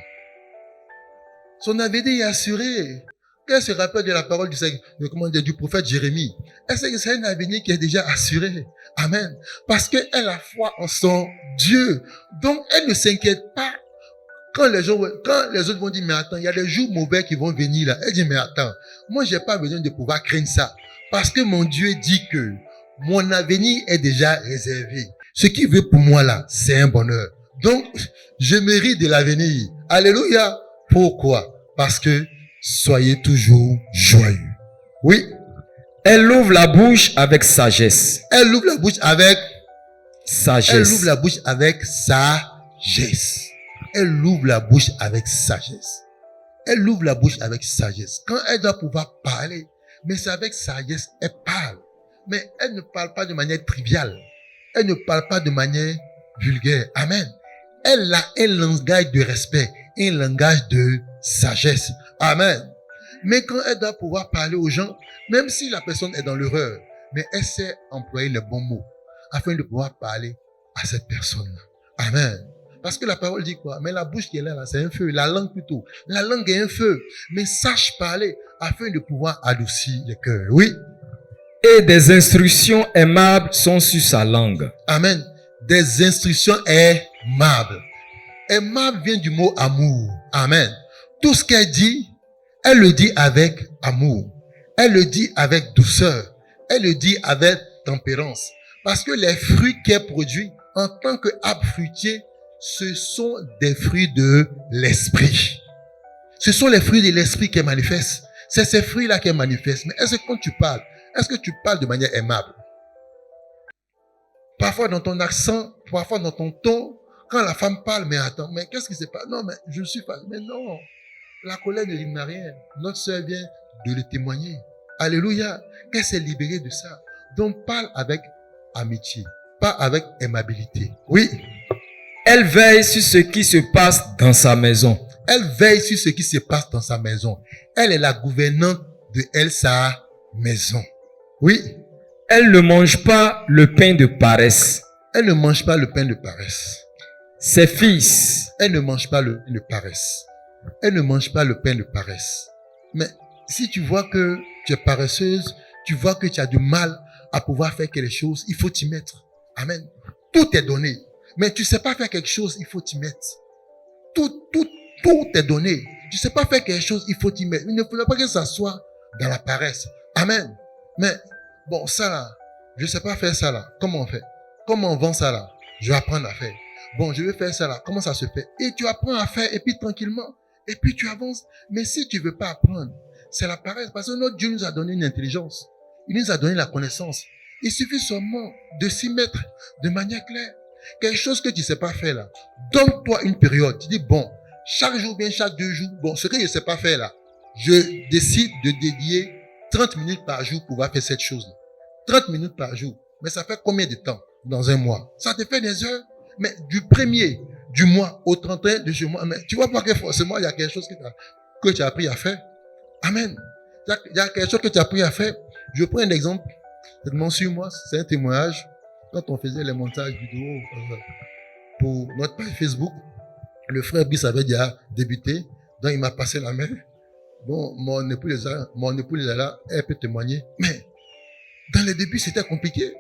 Son avenir est assuré. qu'elle se rappelle de la parole du prophète Jérémie. Elle sait que c'est un avenir qui est déjà assuré. Amen. Parce qu'elle a foi en son Dieu. Donc, elle ne s'inquiète pas quand les autres vont dire, mais attends, il y a des jours mauvais qui vont venir là. Elle dit, mais attends, moi, j'ai pas besoin de pouvoir craindre ça. Parce que mon Dieu dit que mon avenir est déjà réservé. Ce qu'il veut pour moi là, c'est un bonheur. Donc, je mérite de l'avenir. Alléluia. Pourquoi? Parce que soyez toujours joyeux. Oui. Elle ouvre la bouche avec sagesse. Elle ouvre la bouche avec sagesse. Elle ouvre la bouche avec sagesse. Elle ouvre la bouche avec sagesse. Elle ouvre la bouche avec sagesse. Quand elle doit pouvoir parler, mais c'est avec sagesse, elle parle. Mais elle ne parle pas de manière triviale. Elle ne parle pas de manière vulgaire. Amen. Elle a un langage de respect, un langage de sagesse. Amen. Mais quand elle doit pouvoir parler aux gens, même si la personne est dans l'erreur, mais elle sait employer les bons mots afin de pouvoir parler à cette personne-là. Amen. Parce que la parole dit quoi? Mais la bouche qui est là, c'est un feu. La langue plutôt. La langue est un feu. Mais sache parler afin de pouvoir adoucir les cœurs. Oui. Et des instructions aimables sont sur sa langue. Amen. Des instructions aimables. Aimable vient du mot amour. Amen. Tout ce qu'elle dit, elle le dit avec amour. Elle le dit avec douceur. Elle le dit avec tempérance. Parce que les fruits qu'elle produit en tant qu'arbre fruitier, ce sont des fruits de l'esprit. Ce sont les fruits de l'esprit qu'elle manifeste. C'est ces fruits-là qu'elle manifeste. Mais est-ce que quand tu parles, est-ce que tu parles de manière aimable? Parfois dans ton accent, parfois dans ton ton, quand la femme parle, mais attends, mais qu'est-ce qui se passe? Non, mais je suis pas. Mais non, la colère ne rime à rien. Notre sœur vient de le témoigner. Alléluia. Qu'elle s'est libérée de ça. Donc parle avec amitié, pas avec aimabilité. Oui. Elle veille sur ce qui se passe dans sa maison. Elle veille sur ce qui se passe dans sa maison. Elle est la gouvernante de sa maison. Oui. Elle ne mange pas le pain de paresse. Elle ne mange pas le pain de paresse. Ses fils. Elle ne mange pas le pain de paresse. Elle ne mange pas le pain de paresse. Mais si tu vois que tu es paresseuse, tu vois que tu as du mal à pouvoir faire quelque chose, il faut t'y mettre. Amen. Tout est donné. Mais tu ne sais pas faire quelque chose, il faut t'y mettre. Tout est donné. Tu ne sais pas faire quelque chose, il faut t'y mettre. Il ne faudrait pas que ça soit dans la paresse. Amen. Mais, bon, ça là, je ne sais pas faire ça là. Comment on fait? Comment on vend ça là? Je vais apprendre à faire. Bon, je vais faire ça là. Comment ça se fait? Et tu apprends à faire, et puis tranquillement. Et puis tu avances. Mais si tu ne veux pas apprendre, c'est la paresse. Parce que notre Dieu nous a donné une intelligence. Il nous a donné la connaissance. Il suffit seulement de s'y mettre de manière claire. Quelque chose que tu ne sais pas faire là. Donne-toi une période. Tu dis, bon, chaque jour, bien chaque 2 jours, bon, ce que je ne sais pas faire là, je décide de dédier 30 minutes par jour pour pouvoir faire cette chose-là. 30 minutes par jour. Mais ça fait combien de temps dans un mois? Ça te fait des heures. Mais du 1er du mois au 31 de ce mois, mais tu vois pas que forcément il y a quelque chose que tu as appris à faire. Amen. Il y a quelque chose que tu as appris à faire. Je prends un exemple. Sur moi, c'est un témoignage. Quand on faisait les montages vidéo pour notre page Facebook, le frère Brice avait déjà débuté, donc il m'a passé la main. Bon, mon épouse est là, elle peut témoigner. Mais dans les débuts, c'était compliqué.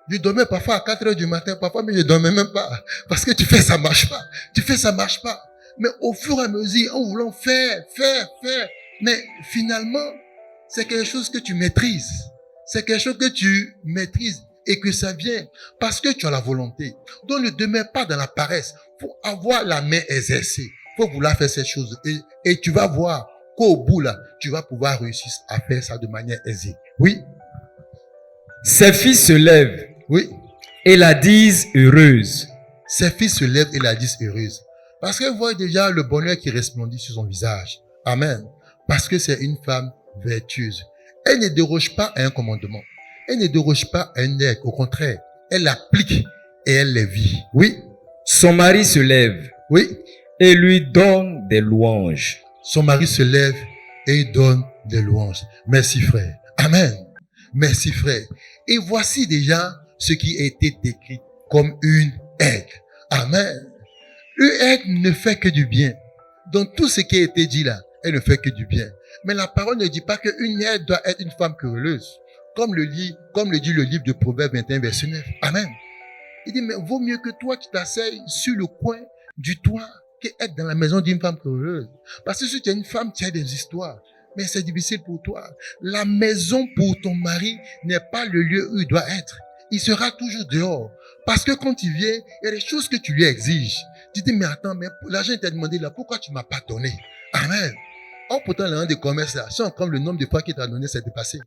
Je dormais parfois à 4 heures du matin, parfois, mais je dormais même pas. Parce que tu fais, ça marche pas. Tu fais, ça marche pas. Mais au fur et à mesure, en voulant faire. Mais finalement, c'est quelque chose que tu maîtrises. C'est quelque chose que tu maîtrises et que ça vient parce que tu as la volonté. Donc ne demeure pas dans la paresse. Faut avoir la main exercée. Faut vouloir faire cette chose. Et tu vas voir qu'au bout là, tu vas pouvoir réussir à faire ça de manière aisée. Oui. Ses fils se lèvent. Oui. Et la disent heureuse. Ses fils se lèvent et la disent heureuse. Parce qu'elle voit déjà le bonheur qui resplendit sur son visage. Amen. Parce que c'est une femme vertueuse. Elle ne déroge pas à un commandement. Elle ne déroge pas à une règle. Au contraire, elle l'applique et elle les vit. Oui. Son mari se lève. Oui. Et lui donne des louanges. Son mari se lève et il donne des louanges. Merci frère. Amen. Merci frère. Et voici déjà ce qui a été décrit comme une aigle. Amen. Une aigle ne fait que du bien. Dans tout ce qui a été dit là, elle ne fait que du bien. Mais la parole ne dit pas qu'une mère doit être une femme querelleuse. Comme le dit le livre de Proverbes 21, verset 9. Amen. Il dit, mais vaut mieux que toi tu t'asseyes sur le coin du toit qu'être dans la maison d'une femme querelleuse. Parce que si tu es une femme, tu as des histoires. Mais c'est difficile pour toi. La maison pour ton mari n'est pas le lieu où il doit être. Il sera toujours dehors. Parce que quand il vient, il y a des choses que tu lui exiges. Tu dis, mais attends, mais l'argent t'a demandé là, pourquoi tu m'as pas donné? Amen. Or, pourtant, l'argent de commerce là, si on compte le nombre de fois qu'il t'a donné, c'est dépassé.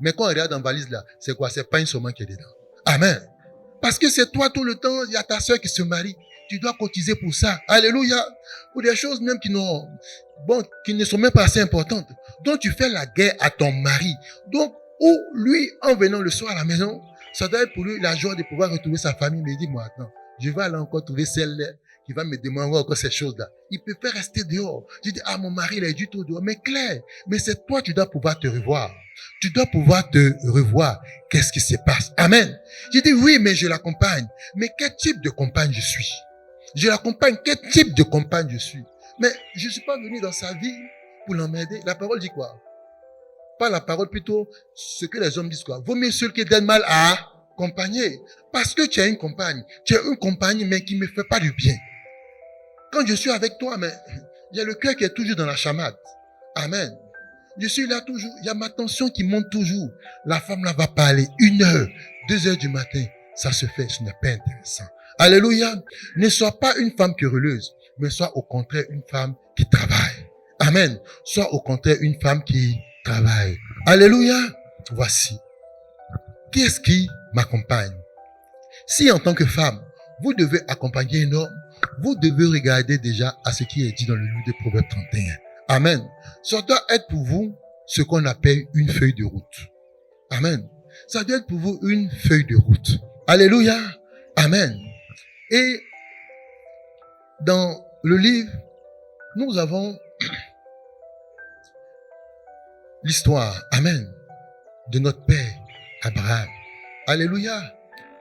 Mais quand on regarde dans la valise là, c'est quoi? C'est pas une somme qui est dedans. Amen. Parce que c'est toi tout le temps, il y a ta soeur qui se marie. Tu dois cotiser pour ça. Alléluia. Pour des choses même qui ne sont même pas assez importantes. Donc, tu fais la guerre à ton mari. Donc, ou lui, en venant le soir à la maison, ça doit être pour lui la joie de pouvoir retrouver sa famille. Mais il dit, moi, attends, je vais aller encore trouver celle-là qui va me demander encore ces choses-là. Il peut faire rester dehors. Je dis, ah, mon mari, il est du tout dehors. Mais clair, mais c'est toi, tu dois pouvoir te revoir. Tu dois pouvoir te revoir. Qu'est-ce qui se passe? Amen. Je dis, oui, mais je l'accompagne. Mais quel type de compagne je suis? Je l'accompagne. Quel type de compagne je suis? Mais je ne suis pas venu dans sa vie pour l'emmerder. La parole dit quoi? Pas la parole, plutôt ce que les hommes disent quoi? Vaut mieux celui qui donne mal à accompagner. Parce que tu as une compagne. Tu as une compagne, mais qui ne me fait pas du bien. Quand je suis avec toi, mais il y a le cœur qui est toujours dans la chamade. Amen. Je suis là toujours. Il y a ma tension qui monte toujours. La femme là va parler 1 heure, 2 heures du matin. Ça se fait. Ce n'est pas intéressant. Alléluia. Ne sois pas une femme querelleuse, mais sois au contraire une femme qui travaille. Amen. Sois au contraire une femme qui travaille. Alléluia. Voici. Qui est-ce qui m'accompagne? Si en tant que femme, vous devez accompagner un homme, vous devez regarder déjà à ce qui est dit dans le livre de Proverbes 31. Amen. Ça doit être pour vous ce qu'on appelle une feuille de route. Amen. Ça doit être pour vous une feuille de route. Alléluia. Amen. Et dans le livre, nous avons l'histoire, amen, de notre père Abraham. Alléluia.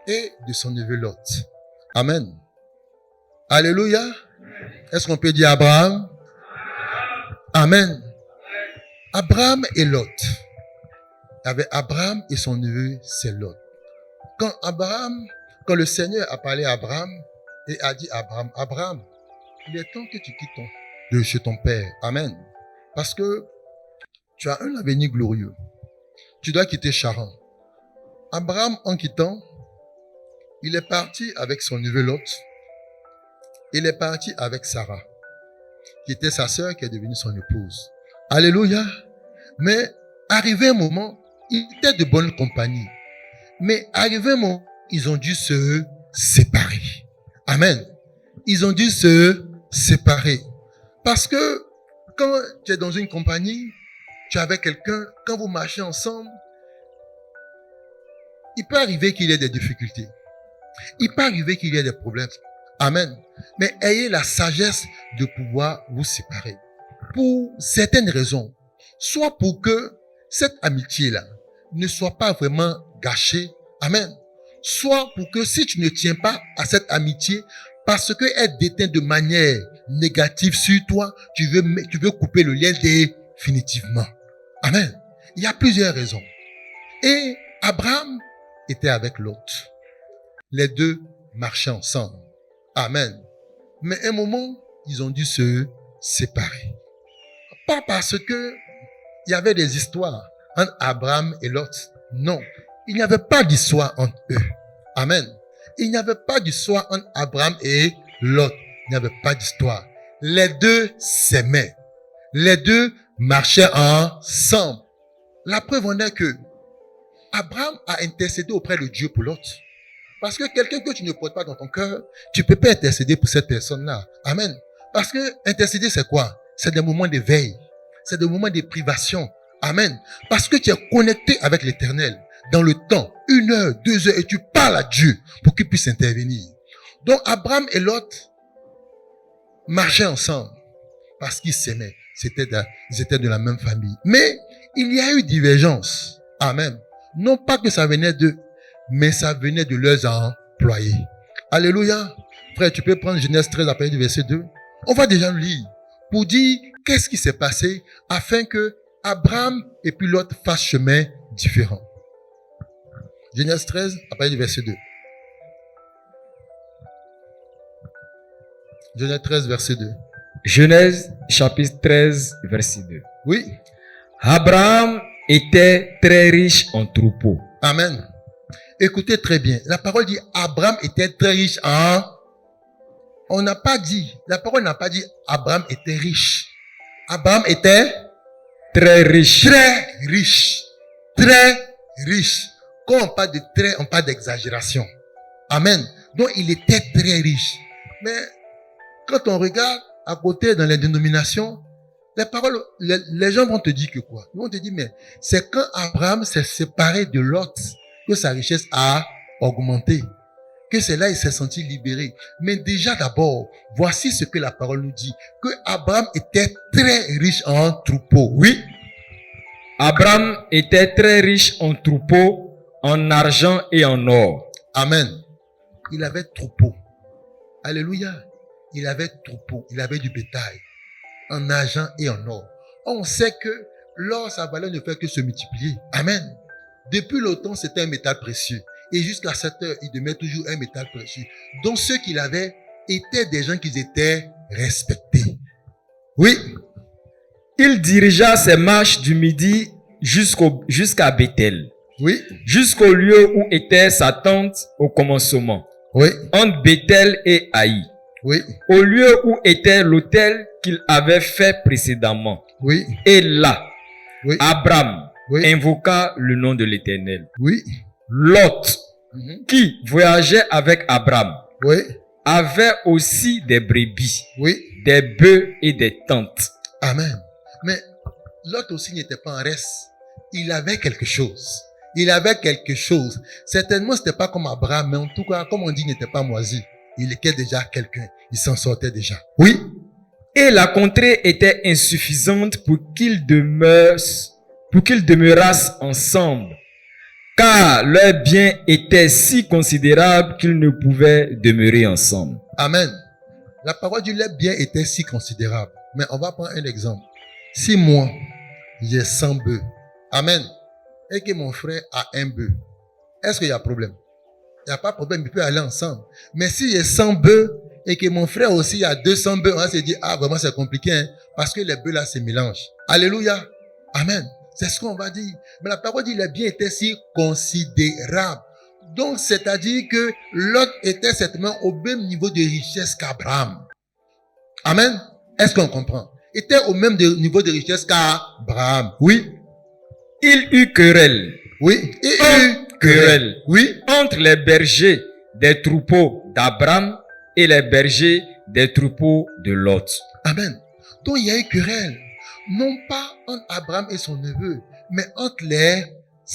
Et de son neveu Lot. Amen. Alléluia. Est-ce qu'on peut dire Abraham? Amen. Abraham et Lot. Il y avait Abraham et son neveu, c'est Lot. Quand le Seigneur a parlé à Abraham et a dit à Abraham, Abraham, il est temps que tu quittes de chez ton père. Amen. Parce que tu as un avenir glorieux. Tu dois quitter Charan. Abraham, en quittant, il est parti avec son neveu Lot. Il est parti avec Sarah, qui était sa sœur, qui est devenue son épouse. Alléluia. Mais arrivé un moment, ils étaient de bonne compagnie. Mais arrivé un moment, ils ont dû se séparer. Amen. Ils ont dû se séparer. Parce que quand tu es dans une compagnie, tu es avec quelqu'un, quand vous marchez ensemble, il peut arriver qu'il y ait des difficultés. Il peut arriver qu'il y ait des problèmes. Amen. Mais ayez la sagesse de pouvoir vous séparer. Pour certaines raisons. Soit pour que cette amitié-là ne soit pas vraiment gâchée. Amen. Soit pour que si tu ne tiens pas à cette amitié, parce qu'elle déteint de manière négative sur toi, tu veux couper le lien définitivement. Amen. Il y a plusieurs raisons. Et Abraham était avec Lot. Les deux marchaient ensemble. Amen. Mais à un moment, ils ont dû se séparer. Pas parce que il y avait des histoires entre Abraham et Lot. Non. Il n'y avait pas d'histoire entre eux. Amen. Il n'y avait pas d'histoire entre Abraham et Lot. Il n'y avait pas d'histoire. Les deux s'aimaient. Les deux marchaient ensemble. La preuve en est que Abraham a intercédé auprès de Dieu pour Lot. Parce que quelqu'un que tu ne portes pas dans ton cœur, tu ne peux pas intercéder pour cette personne-là. Amen. Parce que intercéder, c'est quoi? C'est des moments de veille. C'est des moments de privation. Amen. Parce que tu es connecté avec l'Éternel dans le temps, 1 heure, 2 heures, et tu parles à Dieu pour qu'il puisse intervenir. Donc Abraham et Lot marchaient ensemble parce qu'ils s'aimaient. Ils étaient de la même famille. Mais il y a eu divergence. Amen. Non pas que ça venait d'eux, mais ça venait de leurs employés. Alléluia. Frère, tu peux prendre Genèse 13 à partir du verset 2. On va déjà le lire pour dire qu'est-ce qui s'est passé afin que Abraham et puis l'autre fassent chemin différent. Genèse 13, à partir du verset 2. Genèse 13, verset 2. Genèse chapitre 13, verset 2. Oui. Abraham était très riche en troupeaux. Amen. Écoutez très bien. La parole dit Abraham était très riche en... On n'a pas dit, la parole n'a pas dit Abraham était riche. Abraham était Très riche. très riche. Très riche. Quand on parle de très, on parle d'exagération. Amen. Donc il était très riche. Mais quand on regarde à côté dans les dénominations, les paroles, les gens vont te dire que quoi? Ils vont te dire, mais c'est quand Abraham s'est séparé de Lot que sa richesse a augmenté. Que c'est là il s'est senti libéré. Mais déjà d'abord, voici ce que la parole nous dit. Que Abraham était très riche en troupeaux. Oui. Abraham était très riche en troupeaux, en argent et en or. Amen. Il avait troupeau. Alléluia. Il avait troupeau. Il avait du bétail. En argent et en or. On sait que l'or, sa valeur ne fait que se multiplier. Amen. Depuis longtemps, c'était un métal précieux. Et jusqu'à cette heure, il demeure toujours un métal précieux. Donc ceux qu'il avait étaient des gens qui étaient respectés. Oui. Il dirigea ses marches du midi jusqu'à Bethel, Oui. jusqu'au lieu où était sa tente au commencement, Oui. entre Bethel et Haï, Oui. au lieu où était l'autel qu'il avait fait précédemment. Oui. Et là, Oui. Abraham Oui. invoqua le nom de l'Éternel. Oui. Lot, Mhm. qui voyageait avec Abraham, Oui. avait aussi des brebis, Oui. des bœufs et des tentes. Amen. Mais Lot aussi n'était pas en reste. Il avait quelque chose. Il avait quelque chose. Certainement, c'était pas comme Abraham, mais en tout cas, comme on dit, il n'était pas moisi. Il était déjà quelqu'un. Il s'en sortait déjà. Oui. Et la contrée était insuffisante pour qu'ils demeurassent ensemble, car leurs biens étaient si considérables qu'ils ne pouvaient demeurer ensemble. Amen. La parole du lait bien était si considérable. Mais on va prendre un exemple. Si moi, j'ai 100 bœufs, amen, et que mon frère a un bœuf, est-ce qu'il y a problème? Il n'y a pas de problème, il peut aller ensemble. Mais si j'ai 100 bœufs et que mon frère aussi a 200 bœufs, on va se dire, ah, vraiment, c'est compliqué, hein, parce que les bœufs là se mélangent. Alléluia. Amen. C'est ce qu'on va dire. Mais la parole dit, les biens étaient si considérables. Donc, c'est-à-dire que Lot était certainement au même niveau de richesse qu'Abraham. Amen. Est-ce qu'on comprend? Il était au même niveau de richesse qu'Abraham. Oui. Il eut querelle. Oui. Et Querelle. Oui. Entre les bergers des troupeaux d'Abraham et les bergers des troupeaux de Lot. Amen. Donc, il y a eu querelle. Non pas entre Abraham et son neveu, mais entre les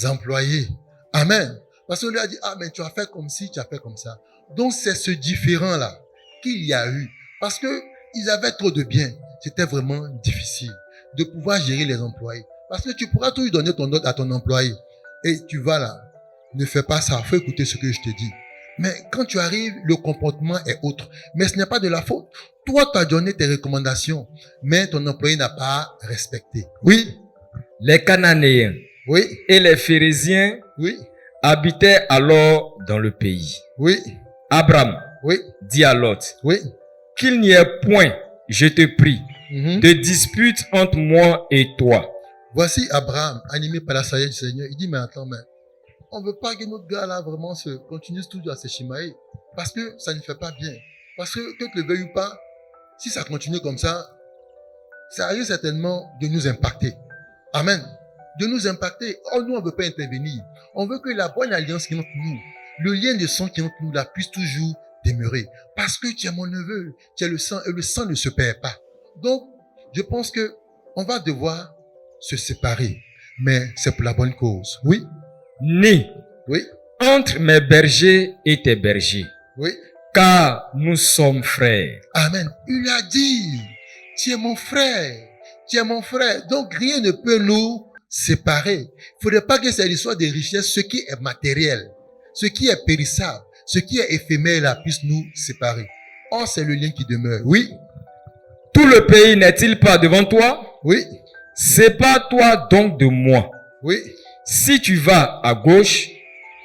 employés. Amen. Parce qu'on lui a dit, ah, mais tu as fait comme ci, tu as fait comme ça. Donc, c'est ce différent-là qu'il y a eu. Parce que ils avaient trop de biens. C'était vraiment difficile de pouvoir gérer les employés. Parce que tu pourras toujours donner ton ordre à ton employé. Et tu vas là, ne fais pas ça, faut écouter ce que je te dis. Mais quand tu arrives, le comportement est autre. Mais ce n'est pas de la faute. Toi, tu as donné tes recommandations, mais ton employé n'a pas respecté. Oui, Les Cananéens oui, et les Phérésiens oui, habitaient alors dans le pays. oui, Abraham oui, dit à Lot, oui. qu'il n'y ait point, je te prie, Mhm. de dispute entre moi et toi. Voici Abraham, animé par la sagesse du Seigneur. Il dit, mais attends, mais on ne veut pas que notre gars là vraiment continue toujours à se chimailler. Parce que ça ne fait pas bien. Parce que le veuille ou pas, si ça continue comme ça risque certainement de nous impacter. Amen. De nous impacter. Oh, nous, on ne veut pas intervenir. On veut que la bonne alliance qui est entre nous, le lien de sang qui est entre nous, là, puisse toujours demeurer. Parce que tu es mon neveu, tu es le sang, et le sang ne se perd pas. Donc, je pense que on va devoir se séparer. Mais c'est pour la bonne cause. Oui, Ni oui, entre mes bergers et tes bergers, oui. car nous sommes frères. Amen. Il a dit, tu es mon frère, tu es mon frère. Donc rien ne peut nous séparer. Il ne faudrait pas que c'est l'histoire des richesses, ce qui est matériel, ce qui est périssable, ce qui est éphémère là, puisse nous séparer. Or, c'est le lien qui demeure. Oui, Tout le pays n'est-il pas devant toi? oui, Sépare-toi donc de moi. Oui. Si tu vas à gauche,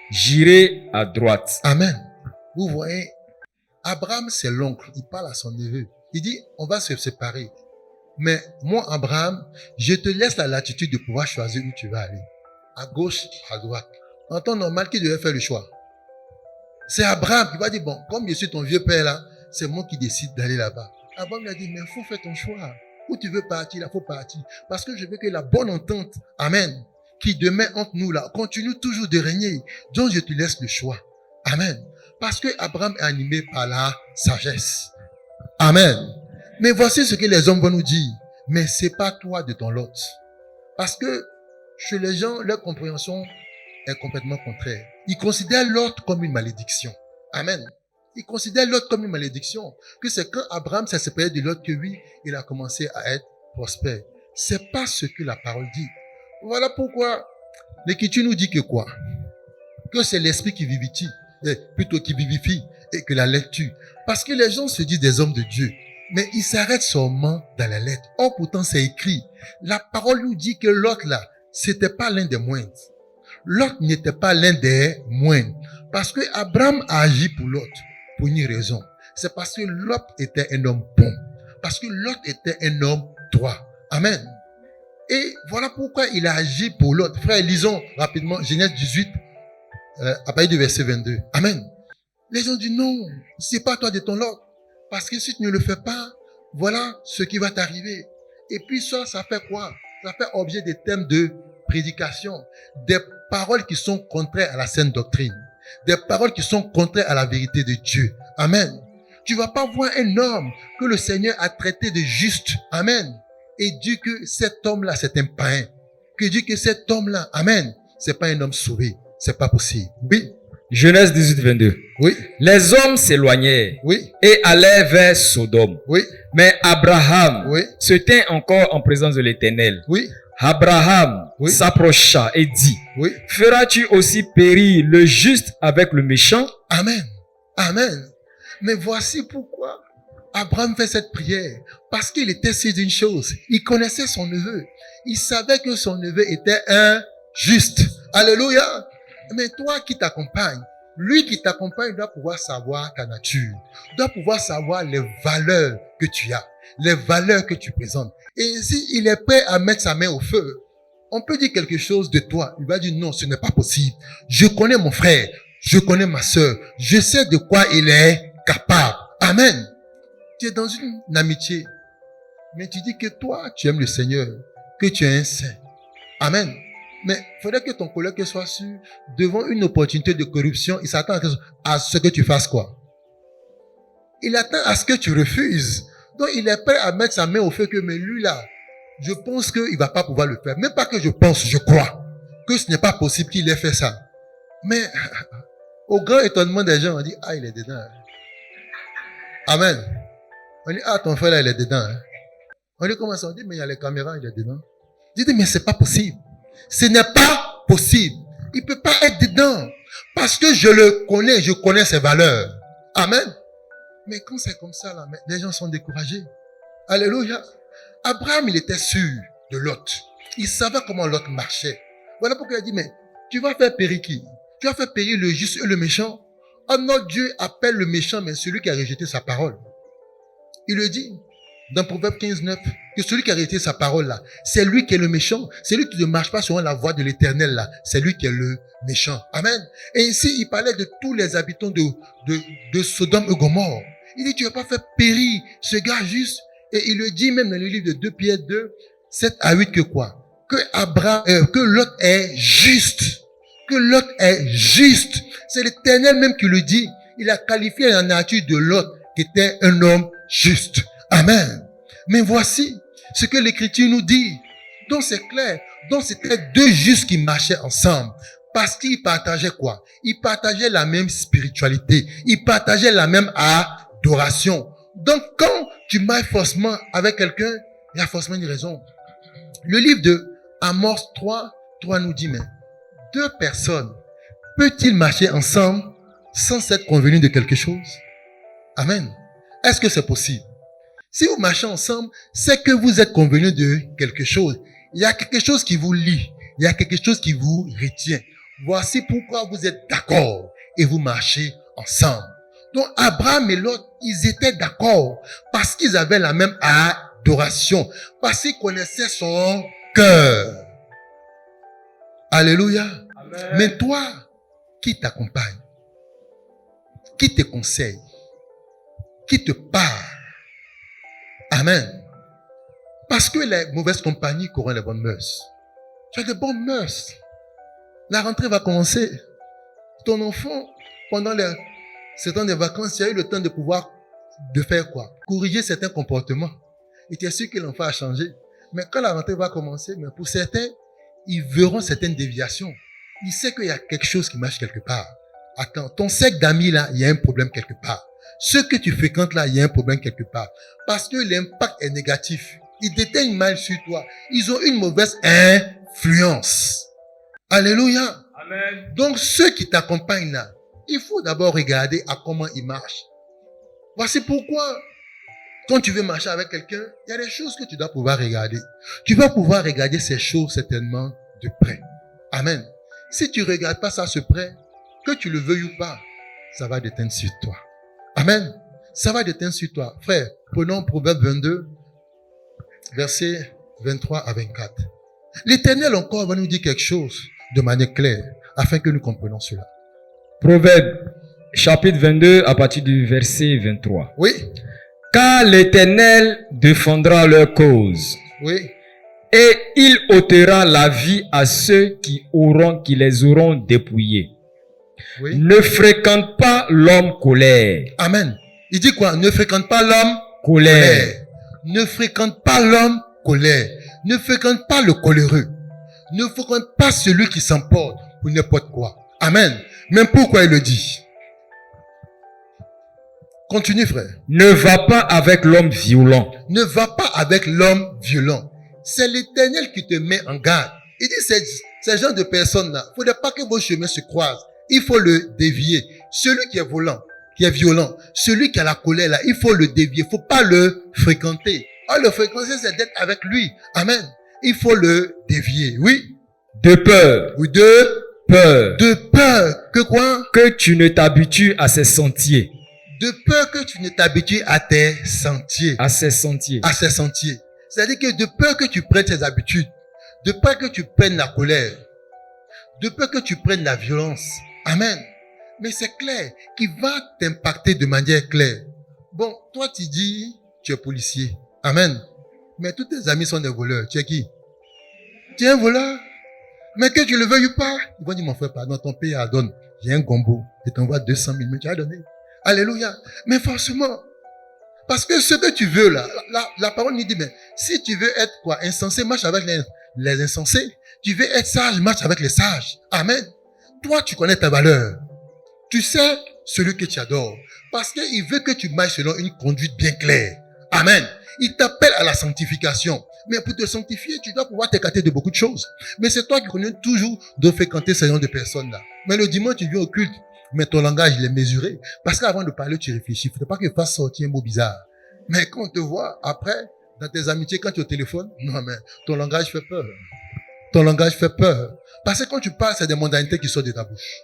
j'irai à droite. Amen. Vous voyez, Abraham, c'est l'oncle. Il parle à son neveu. Il dit, on va se séparer. Mais moi, Abraham, je te laisse la latitude de pouvoir choisir où tu vas aller. À gauche, à droite. En temps normal, qui devait faire le choix? C'est Abraham qui va dire, bon, comme je suis ton vieux père là, c'est moi qui décide d'aller là-bas. Abraham lui a dit, mais il faut faire ton choix. Où tu veux partir, il faut partir. Parce que je veux que la bonne entente, amen, qui demeure entre nous là, continue toujours de régner. Donc je te laisse le choix. Amen. Parce que Abraham est animé par la sagesse. Amen. Mais voici ce que les hommes vont nous dire. Mais c'est pas toi de ton lot. Parce que chez les gens, leur compréhension est complètement contraire. Ils considèrent l'autre comme une malédiction. Amen. Ils considèrent l'autre comme une malédiction. Que c'est quand Abraham s'est séparé de l'autre que oui, il a commencé à être prospère. C'est pas ce que la parole dit. Voilà pourquoi l'Écriture nous dit que quoi? Que c'est l'esprit qui vivifie, plutôt qui vivifie, et que la lettre tue. Parce que les gens se disent des hommes de Dieu, mais ils s'arrêtent seulement dans la lettre. Or, pourtant, c'est écrit. La parole nous dit que l'autre là, c'était pas l'un des moindres. L'autre n'était pas l'un des moindres. Parce que Abraham a agi pour l'autre, pour une raison. C'est parce que l'autre était un homme bon. Parce que l'autre était un homme droit. Amen. Et voilà pourquoi il a agi pour l'autre. Frère, lisons rapidement Genèse 18, à partir du verset 22. Amen. Les gens disent non, c'est pas toi de ton lot. Parce que si tu ne le fais pas, voilà ce qui va t'arriver. Et puis ça fait quoi? Ça fait objet des thèmes de prédication. Des paroles qui sont contraires à la saine doctrine. Des paroles qui sont contraires à la vérité de Dieu. Amen. Tu vas pas voir un homme que le Seigneur a traité de juste. Amen. Et dit que cet homme-là, c'est un païen. Que dit que cet homme-là, amen, c'est pas un homme sauvé. C'est pas possible. Oui. Genèse 18, 22. Oui. Les hommes s'éloignèrent Oui. et allèrent vers Sodome. Oui. Mais Abraham Oui. se tint encore en présence de l'Éternel. Oui. Abraham Oui. s'approcha et dit, Oui. feras-tu aussi périr le juste avec le méchant? Amen. Amen. Mais voici pourquoi Abraham fait cette prière. Parce qu'il était sûr d'une chose. Il connaissait son neveu. Il savait que son neveu était un juste. Alléluia. Mais toi qui t'accompagnes, lui qui t'accompagne doit pouvoir savoir ta nature. Doit pouvoir savoir les valeurs que tu as. Les valeurs que tu présentes. Et s'il est prêt à mettre sa main au feu, on peut dire quelque chose de toi. Il va dire non, ce n'est pas possible. Je connais mon frère. Je connais ma sœur. Je sais de quoi il est capable. Amen. Tu es dans une amitié. Mais tu dis que toi, tu aimes le Seigneur. Que tu es un saint. Amen. Mais il faudrait que ton collègue soit sûr, devant une opportunité de corruption, il s'attend à ce que tu fasses quoi? Il attend à ce que tu refuses. Donc il est prêt à mettre sa main au feu que, mais lui là, je pense qu'il va pas pouvoir le faire. Même pas que je pense, je crois que ce n'est pas possible qu'il ait fait ça. Mais au grand étonnement des gens, on dit, ah, il est dedans. Amen. On dit, ah, ton frère là, il est dedans. Hein. On dit, comment ça? On dit, mais il y a les caméras, il est dedans. Je dis, mais c'est pas possible. Ce n'est pas possible. Il peut pas être dedans. Parce que je le connais, je connais ses valeurs. Amen. Mais quand c'est comme ça, là, les gens sont découragés. Alléluia. Abraham, il était sûr de Lot. Il savait comment Lot marchait. Voilà pourquoi il a dit, mais tu vas faire périr qui? Tu vas faire périr le juste et le méchant. Oh, notre Dieu appelle le méchant, mais celui qui a rejeté sa parole. Il le dit dans Proverbe 15, 9, que celui qui a rejeté sa parole là, c'est lui qui est le méchant. C'est lui qui ne marche pas selon la voie de l'Éternel là. C'est lui qui est le méchant. Amen. Et ici, il parlait de tous les habitants de Sodome et Gomorrhe. Il dit, tu vas pas faire périr ce gars juste. Et il le dit même dans le livre de 2 Pierre 2, 7 à 8 que quoi? Que Lot est juste. Que Lot est juste. C'est l'Éternel même qui le dit. Il a qualifié la nature de Lot qui était un homme juste. Amen. Mais voici ce que l'Écriture nous dit. Donc c'est clair. Donc c'était deux justes qui marchaient ensemble. Parce qu'ils partageaient quoi? Ils partageaient la même spiritualité. Ils partageaient la même adoration. Donc quand tu marches forcément avec quelqu'un, il y a forcément une raison. Le livre de Amos 3 nous dit, mais deux personnes, peut-ils marcher ensemble sans s'être convenus de quelque chose? Amen. Est-ce que c'est possible? Si vous marchez ensemble, c'est que vous êtes convenus de quelque chose. Il y a quelque chose qui vous lie. Il y a quelque chose qui vous retient. Voici pourquoi vous êtes d'accord et vous marchez ensemble. Donc, Abraham et Lot, ils étaient d'accord parce qu'ils avaient la même adoration, parce qu'ils connaissaient son cœur. Alléluia. Amen. Mais toi, qui t'accompagne, qui te conseille, qui te parle. Amen. Parce que les mauvaises compagnies corrompent les bonnes mœurs. Tu as de bonnes mœurs. La rentrée va commencer. Ton enfant, pendant ce temps de vacances, il a eu le temps de faire quoi? Corriger certains comportements. Et tu es sûr que l'enfant a changé. Mais quand la rentrée va commencer, mais pour certains, ils verront certaines déviations. Il sait qu'il y a quelque chose qui marche quelque part. Attends, ton cercle d'amis là, il y a un problème quelque part. Ce que tu fréquentes là, il y a un problème quelque part. Parce que l'impact est négatif. Ils déteignent mal sur toi. Ils ont une mauvaise influence. Alléluia. Amen. Donc ceux qui t'accompagnent là, il faut d'abord regarder à comment ils marchent. Voici pourquoi, quand tu veux marcher avec quelqu'un, il y a des choses que tu dois pouvoir regarder. Tu vas pouvoir regarder ces choses certainement de près. Amen. Si tu ne regardes pas ça de près, que tu le veuilles ou pas, ça va déteindre sur toi. Amen. Ça va déteindre sur toi. Frère, prenons Proverbe 22, versets 23 à 24. L'Éternel encore va nous dire quelque chose de manière claire, afin que nous comprenions cela. Proverbe, chapitre 22, à partir du verset 23. Oui, Car l'Éternel défendra leur cause, oui, et il ôtera la vie à ceux qui les auront dépouillés. oui. Ne fréquente pas l'homme colère. Amen. Il dit quoi? Ne fréquente pas l'homme Colère. Ne fréquente pas l'homme colère. Ne fréquente pas le coléreux. Ne fréquente pas celui qui s'emporte pour n'importe quoi. Amen. Même pourquoi il le dit? Continue, frère. Ne va pas avec l'homme violent. Ne va pas avec l'homme violent. C'est l'Éternel qui te met en garde. Il dit, ces gens de personnes-là, il ne faudrait pas que vos chemins se croisent. Il faut le dévier. Celui qui est violent, celui qui a la colère là, il faut le dévier. Il ne faut pas le fréquenter. Le fréquenter, c'est d'être avec lui. Amen. Il faut le dévier. Oui. De peur. Oui, de Peur. peur. Que quoi? Que tu ne t'habitues à ses sentiers. De peur que tu ne t'habitues à tes sentiers. À ses sentiers. À ces sentiers. C'est-à-dire que de peur que tu prennes tes habitudes, de peur que tu prennes la colère, de peur que tu prennes la violence. Amen. Mais c'est clair, qui va t'impacter de manière claire. Bon, toi tu dis, tu es policier. Amen. Mais tous tes amis sont des voleurs. Tu es qui? Tu es un voleur. Mais que tu le veuilles ou pas, ils vont dire, mon frère, pardon, ton pays donne. J'ai un gombo. Je t'envoie 200 000, mais tu as donné. Alléluia. Mais forcément, parce que ce que tu veux là, la parole nous dit, mais si tu veux être quoi, insensé, marche avec les insensés. Tu veux être sage, marche avec les sages. Amen. Toi, tu connais ta valeur. Tu sais celui que tu adores. Parce qu'il veut que tu marches selon une conduite bien claire. Amen. Il t'appelle à la sanctification. Mais pour te sanctifier, tu dois pouvoir t'écarter de beaucoup de choses. Mais c'est toi qui connais toujours de fréquenter ce genre de personnes-là. Mais le dimanche, tu viens au culte. Mais ton langage, il est mesuré. Parce qu'avant de parler, tu réfléchis. Il ne faut pas qu'il fasse sortir un mot bizarre. Mais quand on te voit après, dans tes amitiés, quand tu es au téléphone, non, mais ton langage fait peur. Ton langage fait peur. Parce que quand tu parles, c'est des mondanités qui sortent de ta bouche.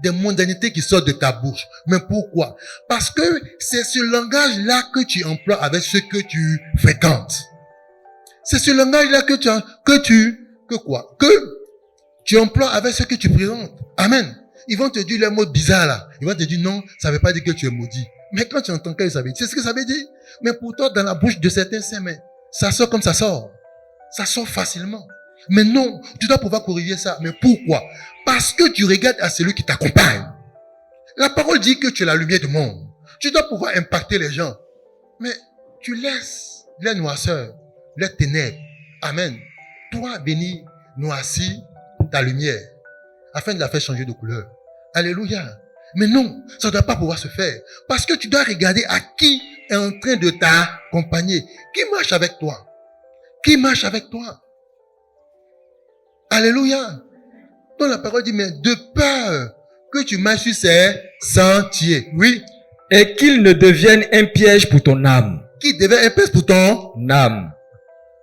Des mondanités qui sortent de ta bouche. Mais pourquoi? Parce que c'est ce langage-là que tu emploies avec ceux que tu fréquentes. C'est ce langage-là que tu emploies avec ceux que tu présentes. Amen. Ils vont te dire les mots bizarres là. Ils vont te dire non, ça ne veut pas dire que tu es maudit. Mais quand tu entends que ça veut dire, c'est ce que ça veut dire. Mais pourtant, dans la bouche de certains saints, ça sort comme ça sort. Ça sort facilement. Mais non, tu dois pouvoir corriger ça. Mais pourquoi? Parce que tu regardes à celui qui t'accompagne. La parole dit que tu es la lumière du monde. Tu dois pouvoir impacter les gens. Mais tu laisses les noirceurs, les ténèbres. Amen. Toi, venir noircir ta lumière afin de la faire changer de couleur. Alléluia. Mais non, ça ne doit pas pouvoir se faire. Parce que tu dois regarder à qui est en train de t'accompagner. Qui marche avec toi? Qui marche avec toi? Alléluia. Donc la parole dit, mais de peur que tu marches sur ces sentiers. Oui. Et qu'il ne devienne un piège pour ton âme. Qui devait un piège pour ton Âme.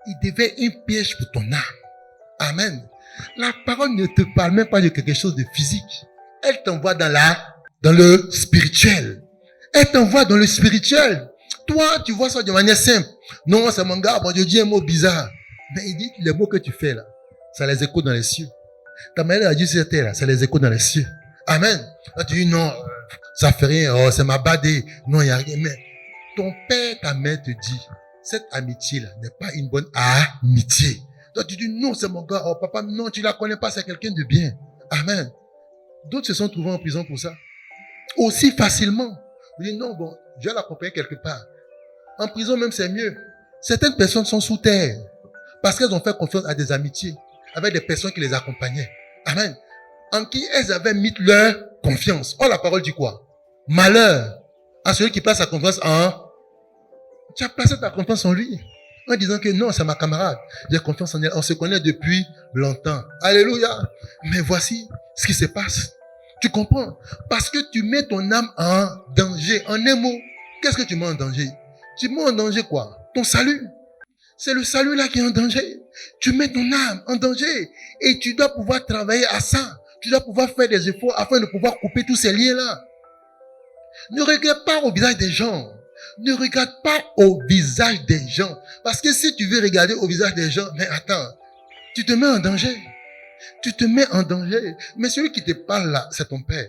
Il devait un piège pour ton âme. Amen. La parole ne te parle même pas de quelque chose de physique. Elle t'envoie dans le spirituel. Elle t'envoie dans le spirituel. Toi, tu vois ça de manière simple. Non, c'est mon gars, bon, je dis un mot bizarre. Mais il dit, les mots que tu fais là, ça les écho dans les cieux. Ta manière de dire sur terre là, ça les écho dans les cieux. Amen. Là, tu dis, non, ça fait rien, oh, c'est ma badée. Non, il n'y a rien. Mais ton père, ta mère te dit, cette amitié-là n'est pas une bonne amitié. Toi, tu dis, non, c'est mon gars. Oh, papa, non, tu la connais pas, c'est quelqu'un de bien. Amen. D'autres se sont trouvés en prison pour ça. Aussi facilement. Je dis, non, bon, je vais l'accompagner quelque part. En prison même, c'est mieux. Certaines personnes sont sous terre parce qu'elles ont fait confiance à des amitiés avec des personnes qui les accompagnaient. Amen. En qui elles avaient mis leur confiance. Oh, la parole dit quoi? Malheur à celui qui place sa confiance en... Tu as placé ta confiance en lui. En disant que non, c'est ma camarade. J'ai confiance en elle. On se connaît depuis longtemps. Alléluia. Mais voici ce qui se passe. Tu comprends? Parce que tu mets ton âme en danger. En un mot, qu'est-ce que tu mets en danger? Tu mets en danger quoi? Ton salut. C'est le salut là qui est en danger. Tu mets ton âme en danger. Et tu dois pouvoir travailler à ça. Tu dois pouvoir faire des efforts afin de pouvoir couper tous ces liens-là. Ne regarde pas au visage des gens. Ne regarde pas au visage des gens. Parce que si tu veux regarder au visage des gens, mais attends, tu te mets en danger. Tu te mets en danger. Mais celui qui te parle là, c'est ton père.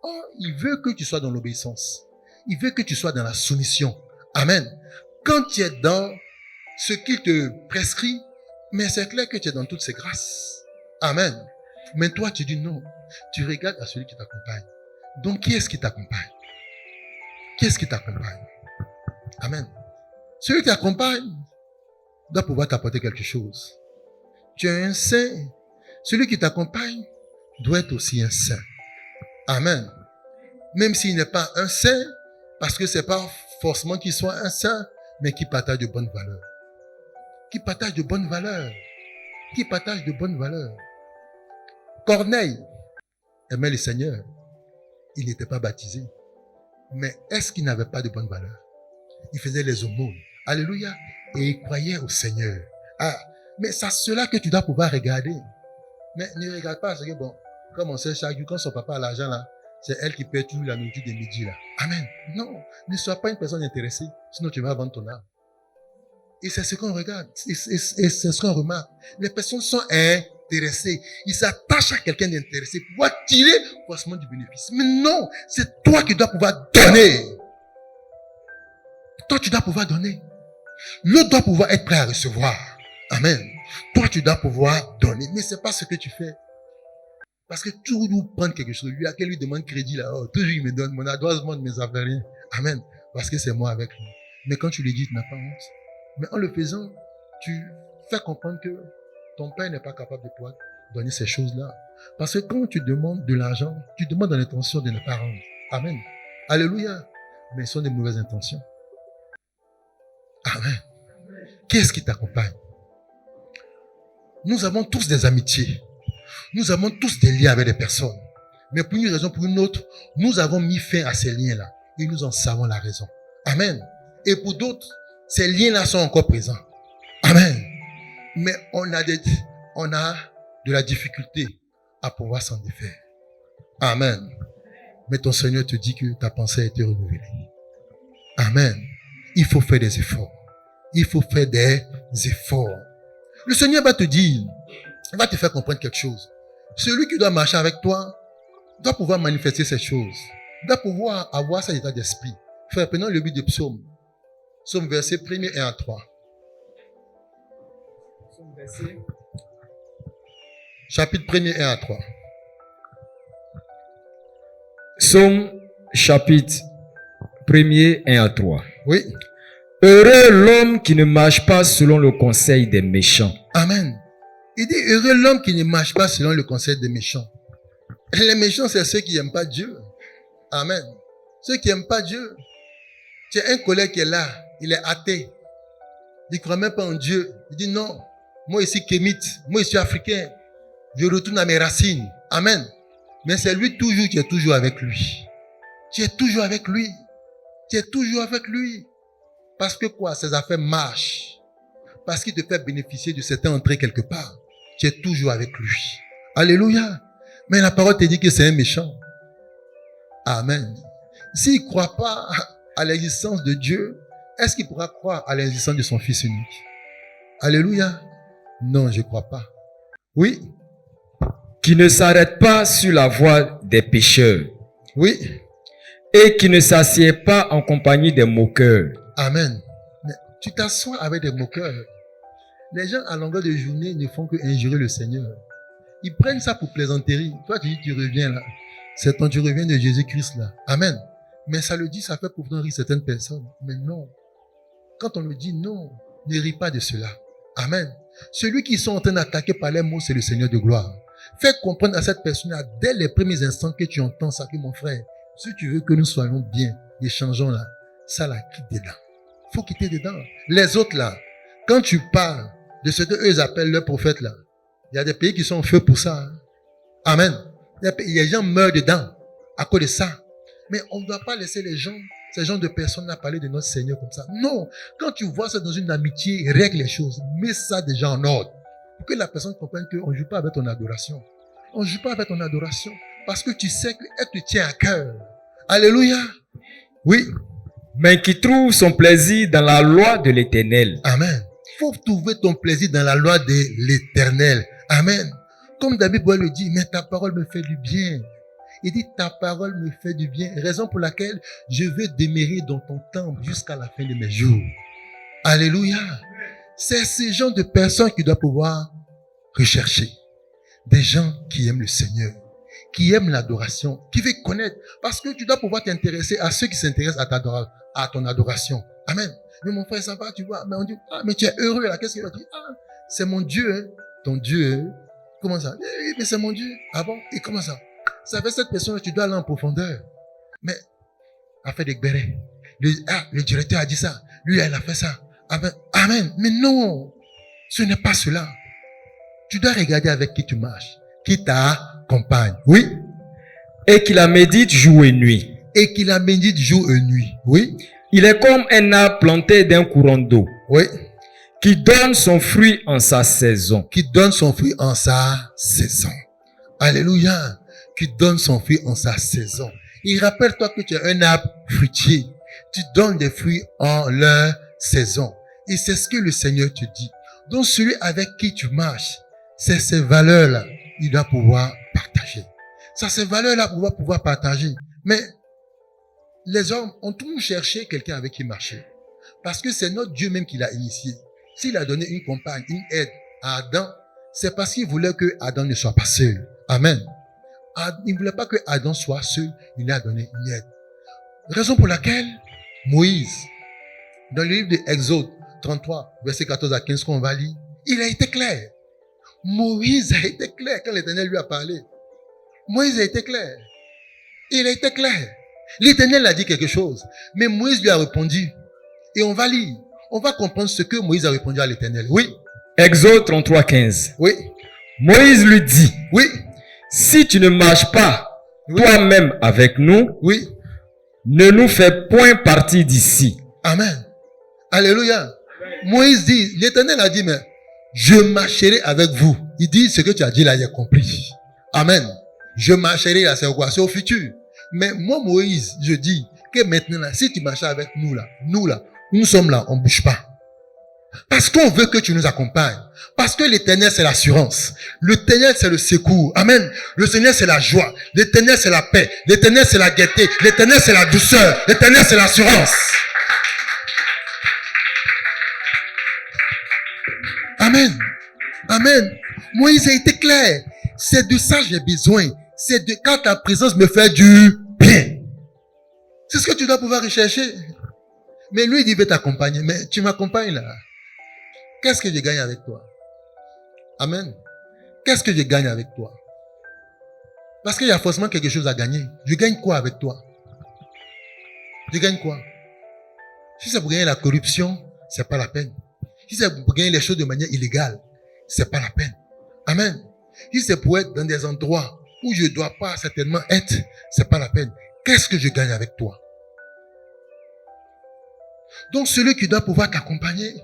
Oh, il veut que tu sois dans l'obéissance. Il veut que tu sois dans la soumission. Amen. Quand tu es dans ce qu'il te prescrit, mais c'est clair que tu es dans toutes ces grâces. Amen. Mais toi, tu dis non. Tu regardes à celui qui t'accompagne. Donc, qui est-ce qui t'accompagne? Qui est-ce qui t'accompagne? Amen. Celui qui t'accompagne doit pouvoir t'apporter quelque chose. Tu es un saint. Celui qui t'accompagne doit être aussi un saint. Amen. Même s'il n'est pas un saint, parce que c'est pas forcément qu'il soit un saint, mais qui partage de bonnes valeurs. Qui partage de bonnes valeurs. Qui partage de bonnes valeurs. Corneille aimait le Seigneur. Il n'était pas baptisé. Mais est-ce qu'il n'avait pas de bonnes valeurs? Il faisait les aumônes. Alléluia. Et il croyait au Seigneur. Ah, mais c'est cela que tu dois pouvoir regarder. Mais ne regarde pas, c'est que bon, comme on sait chaque jour, quand son papa a l'argent là, c'est elle qui paie toujours la nourriture des midis là. Amen. Non, ne sois pas une personne intéressée, sinon tu vas vendre ton âme. Et c'est ce qu'on regarde, et c'est ce qu'on remarque. Les personnes sont intéressées. Ils s'attachent à quelqu'un d'intéressé pour pouvoir tirer forcément du bénéfice. Mais non, c'est toi qui dois pouvoir donner. Toi, tu dois pouvoir donner. L'autre doit pouvoir être prêt à recevoir. Amen. Toi, tu dois pouvoir donner. Mais c'est pas ce que tu fais. Parce que toujours prendre quelque chose. Lui, à qui lui demande crédit là, oh, toujours il me donne mon adoisement de mes affaires. Amen. Parce que c'est moi avec lui. Mais quand tu lui dis, tu n'as pas honte. Mais en le faisant, tu fais comprendre que ton père n'est pas capable de pouvoir donner ces choses-là. Parce que quand tu demandes de l'argent, tu demandes dans l'intention de ne pas rendre. Amen. Alléluia. Mais ce sont des mauvaises intentions. Amen. Qui est-ce qui t'accompagne? Nous avons tous des amitiés. Nous avons tous des liens avec des personnes. Mais pour une raison ou pour une autre, nous avons mis fin à ces liens-là. Et nous en savons la raison. Amen. Et pour d'autres, ces liens-là sont encore présents. Amen. Mais on a de la difficulté à pouvoir s'en défaire. Amen. Mais ton Seigneur te dit que ta pensée a été renouvelée. Amen. Il faut faire des efforts. Il faut faire des efforts. Le Seigneur va te dire, il va te faire comprendre quelque chose. Celui qui doit marcher avec toi doit pouvoir manifester ces choses. Doit pouvoir avoir cet état d'esprit. Frère, prenons le but de Psaume. Psaume verset 1er et 1 à 3. Chapitre 1er et 1 à 3. Psaume chapitre 1er 1 à 3. Oui. Heureux l'homme qui ne marche pas selon le conseil des méchants. Amen. Il dit, heureux l'homme qui ne marche pas selon le conseil des méchants. Et les méchants, c'est ceux qui n'aiment pas Dieu. Amen. Ceux qui n'aiment pas Dieu. Tu as un collègue qui est là, il est athée. Il ne croit même pas en Dieu. Il dit non, moi ici kémite, moi ici africain, je retourne à mes racines. Amen. Mais c'est lui toujours, tu es toujours avec lui. Tu es toujours avec lui. Tu es toujours avec lui. Parce que quoi? Ses affaires marchent. Parce qu'il te fait bénéficier de cette entrée quelque part. tu es toujours avec lui. Alléluia. Mais la parole te dit que c'est un méchant. Amen. S'il ne croit pas à l'existence de Dieu, est-ce qu'il pourra croire à l'existence de son Fils unique? Alléluia. Non, je ne crois pas. Oui. Qui ne s'arrête pas sur la voie des pécheurs Oui. et qui ne s'assied pas en compagnie des moqueurs. Amen. Mais tu t'assois avec des moqueurs. Les gens à longueur de journée ne font que injurer le Seigneur. Ils prennent ça pour plaisanterie. Toi, tu dis, tu reviens là. C'est quand tu reviens de Jésus-Christ là. Amen. Mais ça le dit, ça fait pourtant rire certaines personnes. Mais non. Quand on le dit non, ne ris pas de cela. Amen. Celui qui sont en train d'attaquer par les mots, c'est le Seigneur de gloire. Fais comprendre à cette personne-là, dès les premiers instants que tu entends ça, que mon frère, si tu veux que nous soyons bien, échangeons là, ça là, quitte dedans. Faut quitter dedans. Les autres là, quand tu parles de ce que eux appellent leur prophète là, il y a des pays qui sont en feu pour ça. Hein. Amen. Les gens meurent dedans à cause de ça. Mais on ne doit pas laisser les gens, ces gens de personnes-là parler de notre Seigneur comme ça. Non. Quand tu vois ça dans une amitié, règle les choses. Mets ça déjà en ordre. Pour que la personne comprenne qu'on ne joue pas avec ton adoration. On ne joue pas avec ton adoration. Parce que tu sais qu'elle te tient à cœur. Alléluia. Oui. Mais qui trouve son plaisir dans la loi de l'Éternel. Amen. Il faut trouver ton plaisir dans la loi de l'Éternel. Amen. Comme David le dit, mais ta parole me fait du bien. Il dit, ta parole me fait du bien. Raison pour laquelle je veux demeurer dans ton temple jusqu'à la fin de mes jours. Alléluia. C'est ce genre de personnes qui doivent pouvoir rechercher. Des gens qui aiment le Seigneur, qui aiment l'adoration, qui veulent connaître. Parce que tu dois pouvoir t'intéresser à ceux qui s'intéressent à ton adoration. Amen. Mais mon frère, ça va, tu vois. Mais on dit, ah, mais tu es heureux là. Qu'est-ce qu'il va dire? Ah, c'est mon Dieu, hein. Ton Dieu, hein. Comment ça? Eh, mais c'est mon Dieu. Ah bon? Et comment ça? Ça fait cette personne-là, tu dois aller en profondeur. Mais, a fait des bérets. Le directeur a dit ça. Lui, elle a fait ça. Amen. Amen. Mais non. Ce n'est pas cela. Tu dois regarder avec qui tu marches. Qui t'accompagne. Oui. Et qui la médite jour et nuit. Et qui la médite jour et nuit. Oui. Il est comme un arbre planté d'un courant d'eau. Oui. Qui donne son fruit en sa saison. Qui donne son fruit en sa saison. Alléluia. Qui donne son fruit en sa saison. Et rappelle-toi que tu es un arbre fruitier. Tu donnes des fruits en leur saison. Et c'est ce que le Seigneur te dit. Donc celui avec qui tu marches, c'est ces valeurs-là, il doit pouvoir partager. C'est ces valeurs-là qu'il va pouvoir partager. Mais les hommes ont toujours cherché quelqu'un avec qui marcher. Parce que c'est notre Dieu même qui l'a initié. S'il a donné une compagne, une aide à Adam, c'est parce qu'il voulait que Adam ne soit pas seul. Amen. Il ne voulait pas que Adam soit seul, il lui a donné une aide. Raison pour laquelle Moïse, dans le livre de Exode 33, verset 14 à 15 qu'on va lire, il a été clair. Moïse a été clair quand l'Éternel lui a parlé. Moïse a été clair. Il a été clair. L'Éternel a dit quelque chose, mais Moïse lui a répondu. Et on va lire. On va comprendre ce que Moïse a répondu à l'Éternel. Oui. Exode 33, 15. Oui. Moïse lui dit. Oui. Si tu ne marches pas toi-même avec nous, oui, ne nous fais point partie d'ici. Amen. Alléluia. Amen. Moïse dit, l'Éternel a dit, mais je marcherai avec vous. Il dit, ce que tu as dit là, j'ai compris. Amen. Je marcherai là, c'est quoi? C'est au futur. Mais moi, Moïse, je dis que maintenant là, si tu marches avec nous là, nous sommes là, on ne bouge pas. Parce qu'on veut que tu nous accompagnes. Parce que l'Éternel, c'est l'assurance. L'Éternel, c'est le secours. Amen. Le Seigneur, c'est la joie. L'Éternel, c'est la paix. L'Éternel, c'est la gaieté. L'Éternel, c'est la douceur. L'Éternel, c'est l'assurance. Amen. Amen. Moïse a été clair. C'est de ça que j'ai besoin. C'est de quand ta présence me fait du bien. C'est ce que tu dois pouvoir rechercher. Mais lui, il dit, il veut t'accompagner. Mais tu m'accompagnes là. Qu'est-ce que je gagne avec toi? Amen. Qu'est-ce que je gagne avec toi? Parce qu'il y a forcément quelque chose à gagner. Je gagne quoi avec toi? Je gagne quoi? Si c'est pour gagner la corruption, c'est pas la peine. Si c'est pour gagner les choses de manière illégale, c'est pas la peine. Amen. Si c'est pour être dans des endroits où je dois pas certainement être, c'est pas la peine. Qu'est-ce que je gagne avec toi? Donc celui qui doit pouvoir t'accompagner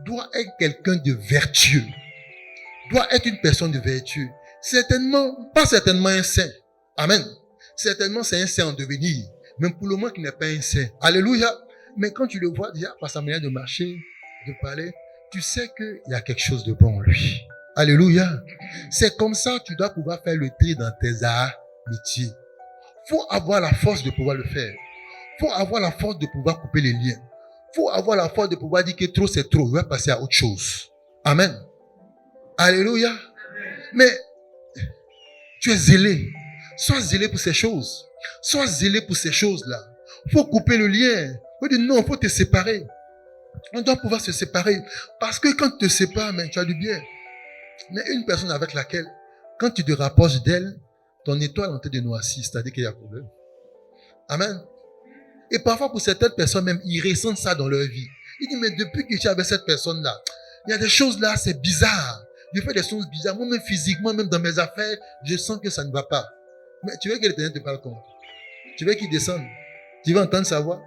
doit être quelqu'un de vertueux, doit être une personne de vertu. Certainement, pas certainement un saint. Amen. Certainement, c'est un saint en devenir. Même pour le moment, qui n'est pas un saint. Alléluia. Mais quand tu le vois déjà par sa manière de marcher, de parler, tu sais qu'il y a quelque chose de bon en lui. Alléluia. C'est comme ça que tu dois pouvoir faire le tri dans tes amitiés. Faut avoir la force de pouvoir le faire. Faut avoir la force de pouvoir couper les liens. Faut avoir la force de pouvoir dire que trop c'est trop. Je vais passer à autre chose. Amen. Alléluia. Mais tu es zélé. Sois zélé pour ces choses. Sois zélé pour ces choses-là. Faut couper le lien. Faut dire non, faut te séparer. On doit pouvoir se séparer. Parce que quand tu te sépares, tu as du bien. Mais une personne avec laquelle, quand tu te rapproches d'elle, ton étoile est en train de noircir, c'est-à-dire qu'il y a un problème. Amen. Et parfois, pour certaines personnes même, ils ressentent ça dans leur vie. Ils disent, mais depuis que tu es avec cette personne-là, il y a des choses là, c'est bizarre. Je fais des choses bizarres. Moi-même, physiquement, même dans mes affaires, je sens que ça ne va pas. Mais tu veux que l'Éternel te parle comment? Tu veux qu'il descende? Tu veux entendre sa voix?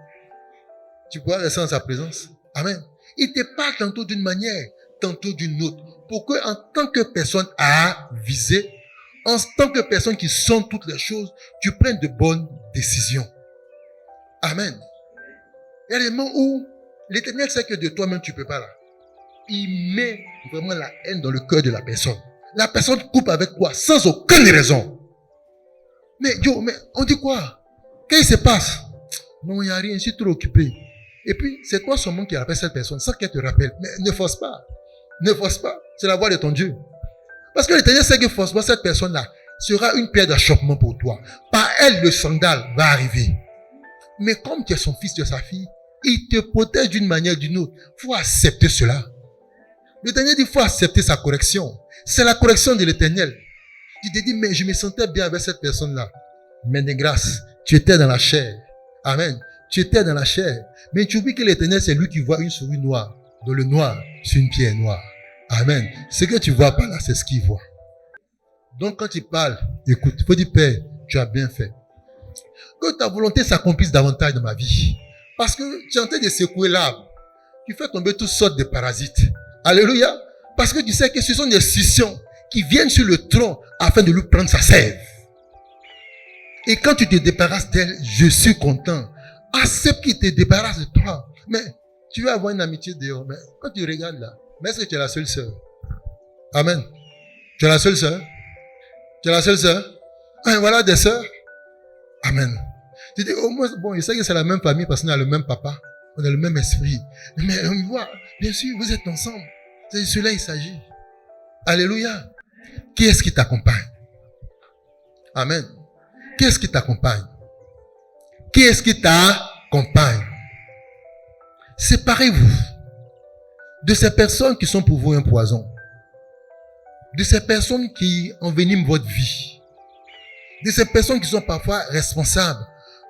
Tu pourras rester en sa présence. Amen. Il te parle tantôt d'une manière, tantôt d'une autre. Pour que, en tant que personne avisée, en tant que personne qui sent toutes les choses, tu prennes de bonnes décisions. Amen. Il y a des moments où l'Éternel sait que de toi-même tu ne peux pas là. Il met vraiment la haine dans le cœur de la personne. La personne coupe avec toi sans aucune raison. Mais on dit quoi? Qu'est-ce qui se passe? Non, il n'y a rien, je suis trop occupé. Et puis, c'est toi seulement qui rappelle cette personne sans qu'elle te rappelle. Mais ne force pas. Ne force pas. C'est la voix de ton Dieu. Parce que l'Éternel sait que forcément cette personne-là sera une pierre d'achoppement pour toi. Par elle, le scandale va arriver. Mais comme tu es son fils, tu es sa fille, il te protège d'une manière ou d'une autre. Il faut accepter cela. L'Éternel dit qu'il faut accepter sa correction. C'est la correction de l'Éternel. Tu te dis, mais je me sentais bien avec cette personne-là. Mais de grâce, tu étais dans la chair. Amen. Tu étais dans la chair. Mais tu oublies que l'Éternel, c'est lui qui voit une souris noire. Dans le noir, c'est une pierre noire. Amen. Ce que tu vois pas là, c'est ce qu'il voit. Donc quand il parle, écoute, il faut dire, Père, tu as bien fait. Que ta volonté s'accomplisse davantage dans ma vie. Parce que tu es en train de secouer l'arbre. Tu fais tomber toutes sortes de parasites. Alléluia. Parce que tu sais que ce sont des scissions qui viennent sur le tronc afin de lui prendre sa sève. Et quand tu te débarrasses d'elle, je suis content. Accepte qu'il te débarrasse de toi. Mais tu vas avoir une amitié dehors. Mais quand tu regardes là, mais est-ce que tu es la seule sœur? Amen. Tu es la seule sœur? Tu es la seule sœur? Ah, voilà des sœurs. Amen. Tu dis, au moins, bon, je sais que c'est la même famille parce qu'on a le même papa. On a le même esprit. Mais on voit, bien sûr, vous êtes ensemble. C'est de cela il s'agit. Alléluia. Qui est-ce qui t'accompagne? Amen. Qui est-ce qui t'accompagne? Qui est-ce qui t'accompagne? Séparez-vous de ces personnes qui sont pour vous un poison. De ces personnes qui enveniment votre vie. De ces personnes qui sont parfois responsables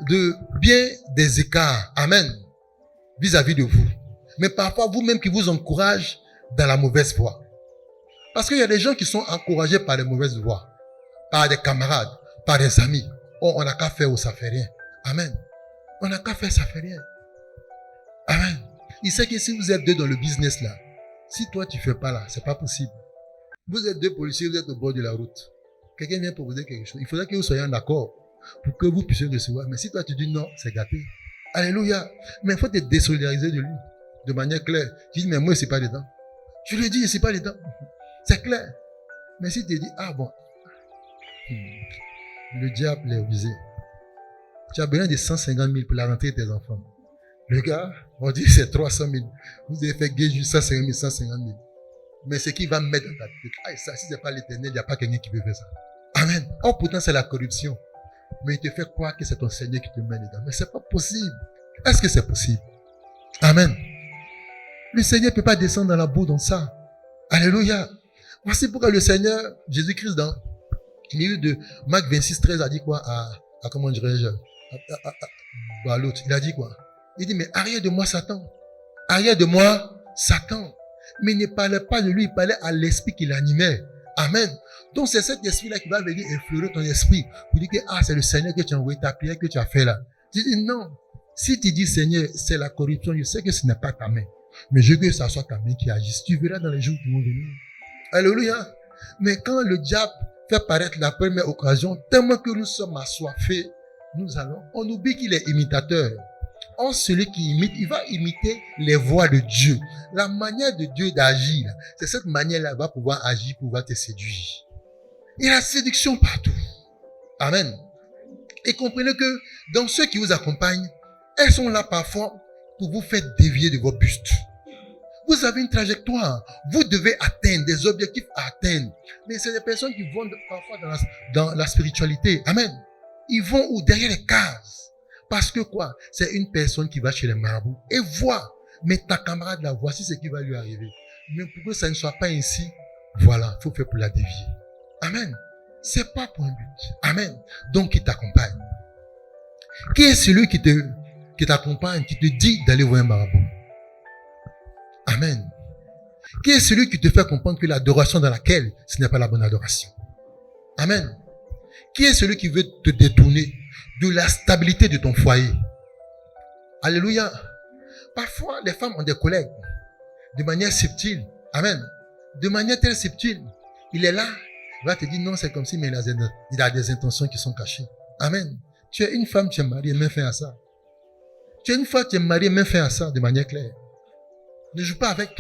de bien des écarts. Amen. Vis-à-vis de vous. Mais parfois vous-même qui vous encouragent dans la mauvaise voie. Parce qu'il y a des gens qui sont encouragés par les mauvaises voies. Par des camarades, par des amis. Oh, on n'a qu'à faire ou ça fait rien. Amen. On n'a qu'à faire, ça fait rien. Amen. Il sait que si vous êtes deux dans le business là, si toi tu fais pas là, c'est pas possible. Vous êtes deux policiers, vous êtes au bord de la route. Quelqu'un vient proposer quelque chose. Il faudrait que vous soyez en accord pour que vous puissiez recevoir. Mais si toi tu dis non, c'est gâté. Alléluia. Mais il faut te désolidariser de lui. De manière claire. Tu dis, mais moi, je ne suis pas dedans. Je lui dis, je ne suis pas dedans. C'est clair. Mais si tu dis, ah bon, le diable est visé. Tu as besoin de 150 000 pour la rentrée de tes enfants. Le gars, on dit c'est 300 000. Vous avez fait gagner juste 150 000, 150 000. Mais ce qu'il va mettre dans ta tête, ah, ça, si ce n'est pas l'Éternel, il n'y a pas quelqu'un qui peut faire ça. Amen. Oh, pourtant, c'est la corruption. Mais il te fait croire que c'est ton Seigneur qui te met dedans. Mais ce n'est pas possible. Est-ce que c'est possible? Amen. Le Seigneur ne peut pas descendre dans la boue dans ça. Alléluia. Voici pourquoi le Seigneur, Jésus-Christ, dans le livre de Marc 26, 13, a dit quoi à comment dirais-je, à l'autre. Il a dit quoi? Il dit, mais arrière de moi, Satan. Arrière de moi, Satan. Mais il ne parlait pas de lui, il parlait à l'esprit qui l'animait. Amen. Donc c'est cet esprit-là qui va venir effleurer ton esprit. Pour dire que, ah, c'est le Seigneur que tu as envoyé, ta prière que tu as fait là. Tu dis, non. Si tu dis, Seigneur, c'est la corruption, je sais que ce n'est pas ta main. Mais je veux que ce soit ta main qui agisse. Tu verras dans les jours qui vont venir. Alléluia. Mais quand le diable fait paraître la première occasion, tellement que nous sommes assoiffés, on oublie qu'il est imitateur. Or, celui qui imite, il va imiter les voies de Dieu. La manière de Dieu d'agir, c'est cette manière-là qu'il va pouvoir agir, pouvoir te séduire. Il y a la séduction partout. Amen. Et comprenez que dans ceux qui vous accompagnent, elles sont là parfois pour vous faire dévier de vos bustes. Vous avez une trajectoire. Vous devez atteindre des objectifs à atteindre. Mais c'est des personnes qui vont parfois dans la spiritualité. Amen. Ils vont ou derrière les cases. Parce que quoi? C'est une personne qui va chez les marabouts et voit. Mais ta camarade là, voici ce qui va lui arriver. Mais pour que ça ne soit pas ainsi, voilà, il faut faire pour la dévier. Amen. C'est pas pour un but. Amen. Donc, qui t'accompagne? Qui est celui qui t'accompagne, qui te dit d'aller voir un marabout? Amen. Qui est celui qui te fait comprendre que l'adoration dans laquelle ce n'est pas la bonne adoration? Amen. Qui est celui qui veut te détourner de la stabilité de ton foyer? Alléluia. Parfois, les femmes ont des collègues de manière subtile. Amen. De manière très subtile. Il est là. Il va te dire non, c'est comme si, mais il a des intentions qui sont cachées. Amen. Tu es une femme, tu es mariée, mets fin à ça. Tu es une femme, tu es mariée, mets fin à ça de manière claire. Ne joue pas avec.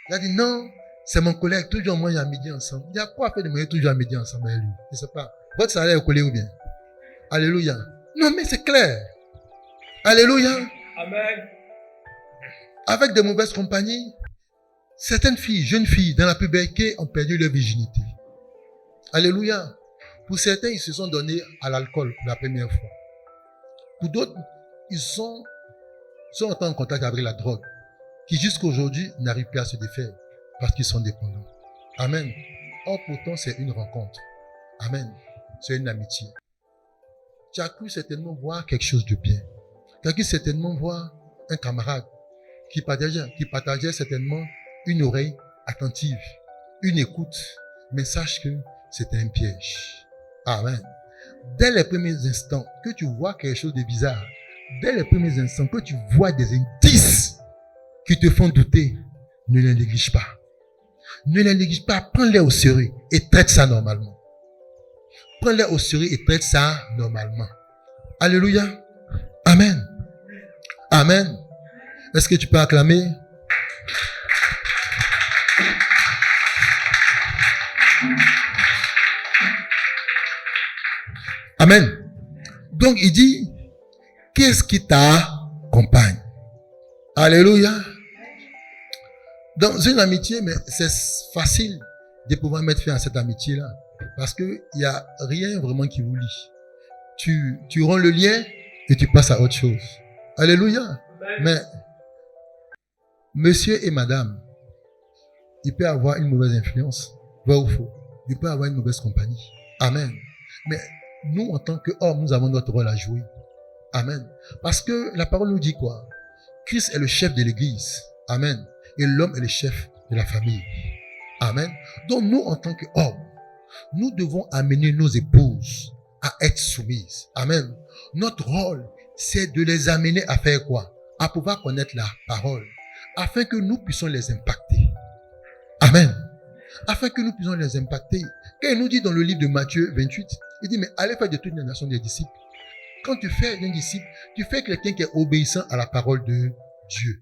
Il a dit non, c'est mon collègue, toujours moi, il y a midi ensemble. Il y a quoi à faire de marier toujours à midi ensemble avec lui? Je ne sais pas. Votre salaire est collé ou bien? Alléluia. Non, mais c'est clair. Alléluia. Amen. Avec de mauvaises compagnies, certaines filles, jeunes filles, dans la puberté, ont perdu leur virginité. Alléluia. Pour certains, ils se sont donnés à l'alcool pour la première fois. Pour d'autres, ils sont entrés en contact avec la drogue, qui jusqu'à aujourd'hui n'arrivent plus à se défaire parce qu'ils sont dépendants. Amen. Or, pourtant, c'est une rencontre. Amen. C'est une amitié. Tu as cru certainement voir quelque chose de bien. Tu as cru certainement voir un camarade qui partageait certainement une oreille attentive, une écoute, mais sache que c'était un piège. Amen. Dès les premiers instants que tu vois quelque chose de bizarre, dès les premiers instants que tu vois des indices qui te font douter, ne les néglige pas. Ne les néglige pas, prends-les au sérieux et traite ça normalement. Prends-les au sérieux et traite ça normalement. Alléluia. Amen. Amen. Est-ce que tu peux acclamer? Amen. Donc il dit, qu'est-ce qui t'accompagne? Alléluia. Dans une amitié, mais c'est facile de pouvoir mettre fin à cette amitié-là. Parce que il n'y a rien vraiment qui vous lie. Tu rends le lien et tu passes à autre chose. Alléluia. Mais, monsieur et madame, il peut avoir une mauvaise influence. Vrai ou faux? Il peut avoir une mauvaise compagnie. Amen. Mais, nous, en tant qu'hommes, nous avons notre rôle à jouer. Amen. Parce que la parole nous dit quoi? Christ est le chef de l'église. Amen. Et l'homme est le chef de la famille. Amen. Donc nous, en tant qu'hommes, nous devons amener nos épouses à être soumises. Amen. Notre rôle, c'est de les amener à faire quoi? À pouvoir connaître la parole. Afin que nous puissions les impacter. Amen. Afin que nous puissions les impacter. Quand il nous dit dans le livre de Matthieu 28, il dit, mais allez faire de toutes les nations des disciples. Quand tu fais un disciple, tu fais quelqu'un qui est obéissant à la parole de Dieu.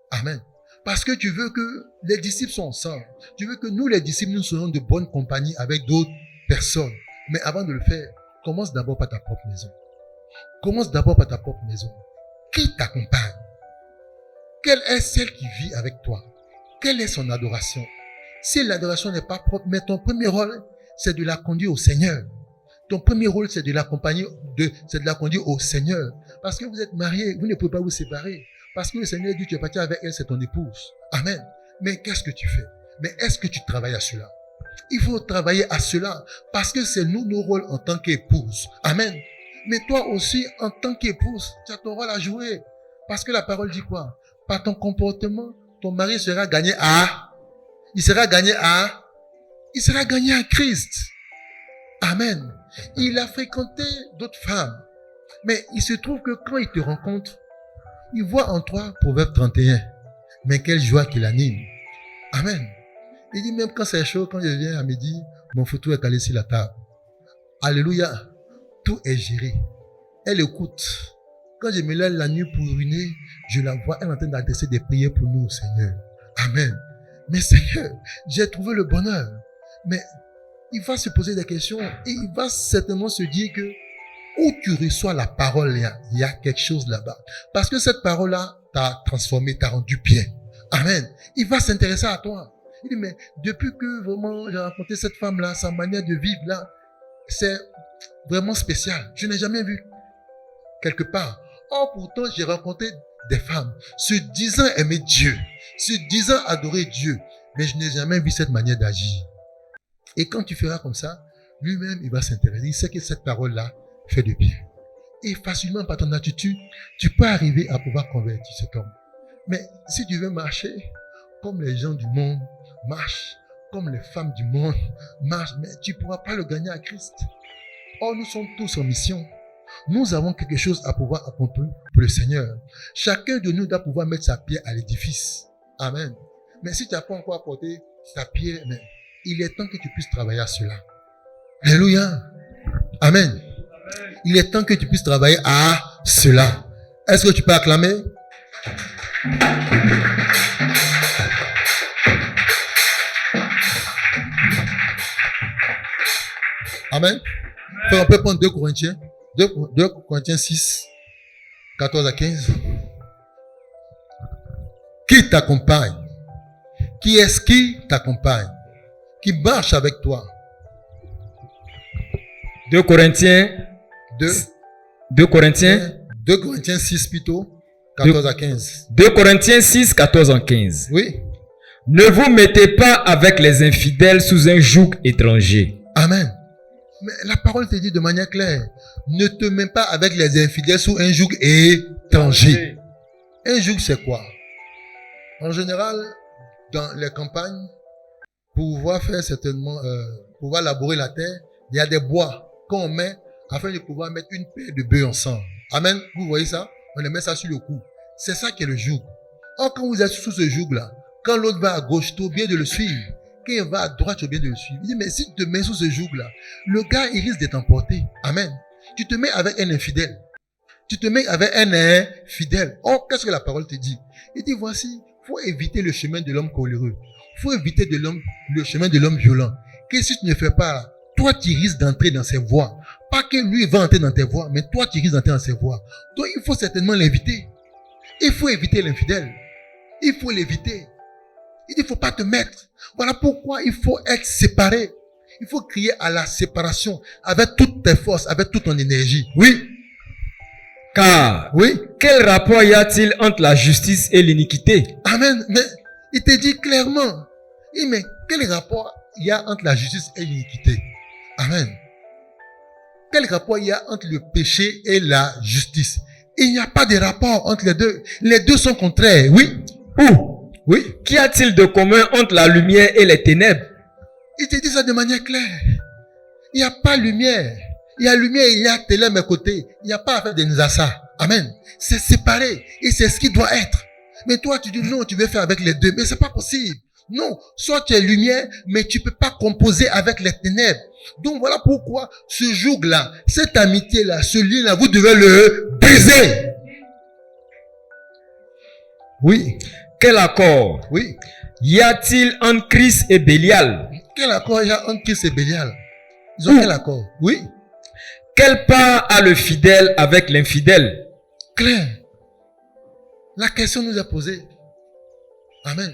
Amen. Parce que tu veux que les disciples soient ensemble. Tu veux que nous, les disciples, nous soyons de bonne compagnie avec d'autres personnes. Mais avant de le faire, commence d'abord par ta propre maison. Commence d'abord par ta propre maison. Qui t'accompagne? Quelle est celle qui vit avec toi? Quelle est son adoration? Si l'adoration n'est pas propre, mais ton premier rôle, c'est de la conduire au Seigneur. Ton premier rôle, c'est de l'accompagner, c'est de la conduire au Seigneur. Parce que vous êtes mariés, vous ne pouvez pas vous séparer. Parce que le Seigneur dit, tu es parti avec elle, c'est ton épouse. Amen. Mais qu'est-ce que tu fais? Mais est-ce que tu travailles à cela? Il faut travailler à cela. Parce que c'est nous, nos rôles en tant qu'épouse. Amen. Mais toi aussi, en tant qu'épouse, tu as ton rôle à jouer. Parce que la parole dit quoi? Par ton comportement, ton mari sera gagné il sera gagné à Christ. Amen. Il a fréquenté d'autres femmes. Mais il se trouve que quand il te rencontre, il voit en toi Proverbe 31. Mais quelle joie qu'il anime. Amen. Il dit, même quand c'est chaud, quand je viens à midi, mon photo est calé sur la table. Alléluia. Tout est géré. Elle écoute. Quand je me lève la nuit pour uriner, je la vois, elle est en train d'adresser des prières pour nous, Seigneur. Amen. Mais Seigneur, j'ai trouvé le bonheur. Mais il va se poser des questions et il va certainement se dire que où tu reçois la parole, il y a quelque chose là-bas. Parce que cette parole-là t'a transformé, t'a rendu bien. Amen. Il va s'intéresser à toi. Il dit, mais depuis que vraiment j'ai rencontré cette femme-là, sa manière de vivre là, c'est vraiment spécial. Je n'ai jamais vu quelque part. Or, pourtant, j'ai rencontré des femmes se disant aimer Dieu, se disant adorer Dieu, mais je n'ai jamais vu cette manière d'agir. Et quand tu feras comme ça, lui-même, il va s'intéresser. Il sait que cette parole-là fait du bien. Et facilement, par ton attitude, tu peux arriver à pouvoir convertir cet homme. Mais si tu veux marcher comme les gens du monde marchent, comme les femmes du monde marchent, mais tu ne pourras pas le gagner à Christ. Or, nous sommes tous en mission. Nous avons quelque chose à pouvoir accomplir pour le Seigneur. Chacun de nous doit pouvoir mettre sa pierre à l'édifice. Amen. Mais si tu n'as pas encore apporté ta pierre, mais il est temps que tu puisses travailler à cela. Alléluia. Amen. Il est temps que tu puisses travailler à cela. Est-ce que tu peux acclamer? Amen. On peut prendre 2 Corinthiens. 2 Corinthiens 6, 14 à 15. Qui t'accompagne? Qui est-ce qui t'accompagne? Qui marche avec toi? 2 Corinthiens 2 Corinthiens 6 plutôt, 14 à 15. 2 Corinthiens 6, 14 à 15. Oui. Ne vous mettez pas avec les infidèles sous un joug étranger. Amen. Mais la parole te dit de manière claire, ne te mets pas avec les infidèles sous un joug étranger. Un joug, c'est quoi? En général, dans les campagnes, pour pouvoir faire certainement, pouvoir labourer la terre, il y a des bois qu'on met afin de pouvoir mettre une paire de bœufs ensemble. Amen. Vous voyez ça? On les met ça sur le cou. C'est ça qui est le joug. Or, quand vous êtes sous ce joug-là, quand l'autre va à gauche, tu es bien de le suivre. Quand il va à droite, tu es bien de le suivre. Il dit, mais si tu te mets sous ce joug-là, le gars, il risque de t'emporter. Amen. Tu te mets avec un infidèle. Tu te mets avec un infidèle. Or, qu'est-ce que la parole te dit? Il dit, voici, faut éviter le chemin de l'homme coléreux. Faut éviter le chemin de l'homme violent. Que si tu ne fais pas, toi, tu risques d'entrer dans ses voies. Pas que lui va entrer dans tes voies, mais toi, tu risques d'entrer dans ses voies. Donc, il faut certainement l'éviter. Il faut éviter l'infidèle. Il faut l'éviter. Il dit, il ne faut pas te mettre. Voilà pourquoi il faut être séparé. Il faut crier à la séparation avec toutes tes forces, avec toute ton énergie. Oui. Car, oui. Quel rapport y a-t-il entre la justice et l'iniquité? Amen. Mais il te dit clairement. Il dit, mais quel rapport il y a entre la justice et l'iniquité? Amen. Quel rapport il y a entre le péché et la justice? Il n'y a pas de rapport entre les deux. Les deux sont contraires. Oui. Où? Oui. Qu'y a-t-il de commun entre la lumière et les ténèbres? Il te dit ça de manière claire. Il n'y a pas lumière. Il y a lumière, il y a ténèbres à côté. Il n'y a pas à faire de nizassa. Amen. C'est séparé. Et c'est ce qui doit être. Mais toi, tu dis non, tu veux faire avec les deux. Mais c'est pas possible. Non. Soit tu es lumière, mais tu peux pas composer avec les ténèbres. Donc voilà pourquoi ce joug-là, cette amitié-là, ce lien-là, vous devez le briser. Oui. Quel accord? Oui. Y a-t-il entre Christ et Bélial? Quel accord il y a entre Christ et Bélial? Ils ont quel accord? Oui. Quelle part a le fidèle avec l'infidèle? Claire. La question nous est posée. Amen.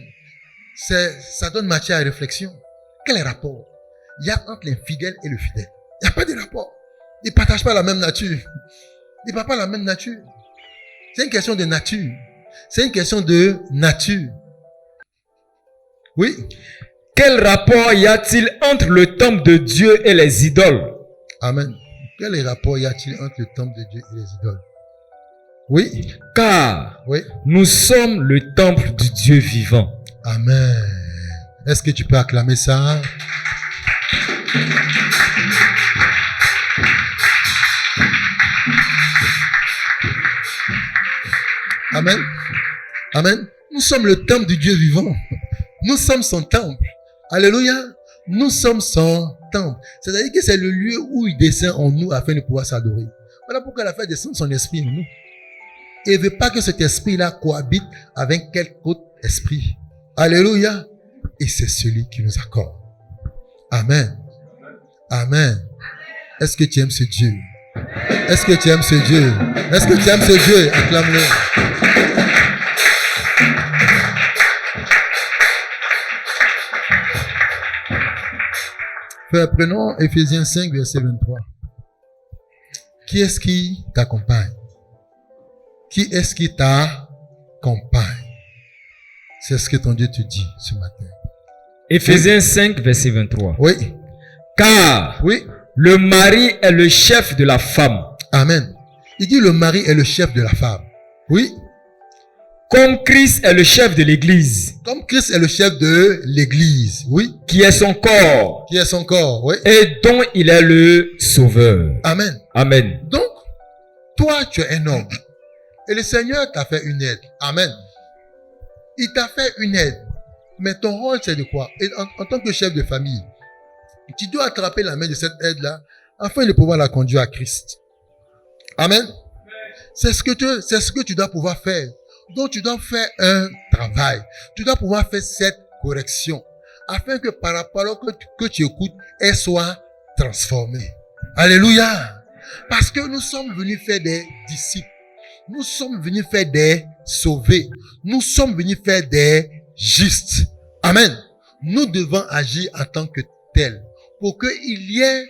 Ça donne matière à réflexion. Quel rapport il y a entre l'infidèle et le fidèle? Il n'y a pas de rapport. Ils ne partagent pas la même nature. Ils ne partagent pas la même nature. C'est une question de nature. C'est une question de nature. Oui. Quel rapport y a-t-il entre le temple de Dieu et les idoles? Amen. Quel rapport y a-t-il entre le temple de Dieu et les idoles? Oui. Car oui. Nous sommes le temple du Dieu vivant. Amen. Est-ce que tu peux acclamer ça? Amen. Amen. Nous sommes le temple du Dieu vivant. Nous sommes son temple. Alléluia. Nous sommes son temple. C'est-à-dire que c'est le lieu où il descend en nous afin de pouvoir s'adorer. Voilà pourquoi il a fait descendre son esprit en nous. Et il ne veut pas que cet esprit-là cohabite avec quelque autre esprit. Alléluia. Et c'est celui qui nous accorde. Amen. Amen. Est-ce que tu aimes ce Dieu? Est-ce que tu aimes ce Dieu? Est-ce que tu aimes ce Dieu? Acclame-le. Frère, prenons Éphésiens 5, verset 23. Qui est-ce qui t'accompagne? Qui est-ce qui t'accompagne? C'est ce que ton Dieu te dit ce matin. Éphésiens 5, verset 23. Oui. Car Oui. le mari est le chef de la femme, Amen. Il dit le mari est le chef de la femme. Oui. comme Christ est le chef de l'Église, Comme Christ est le chef de l'église. Oui. qui est son corps, Qui est son corps. Oui. et dont il est le sauveur. Amen. Amen. Donc, toi, tu es un homme. Et le Seigneur t'a fait une aide. Amen. Il t'a fait une aide. Mais ton rôle, c'est de quoi? Et en tant que chef de famille, tu dois attraper la main de cette aide-là afin de pouvoir la conduire à Christ. Amen. C'est ce que tu dois pouvoir faire. Donc, tu dois faire un travail. Tu dois pouvoir faire cette correction afin que par la parole que tu écoutes, elle soit transformée. Alléluia. Parce que nous sommes venus faire des disciples. Nous sommes venus faire des sauvés. Nous sommes venus faire des justes. Amen. Nous devons agir en tant que tels pour qu'il y ait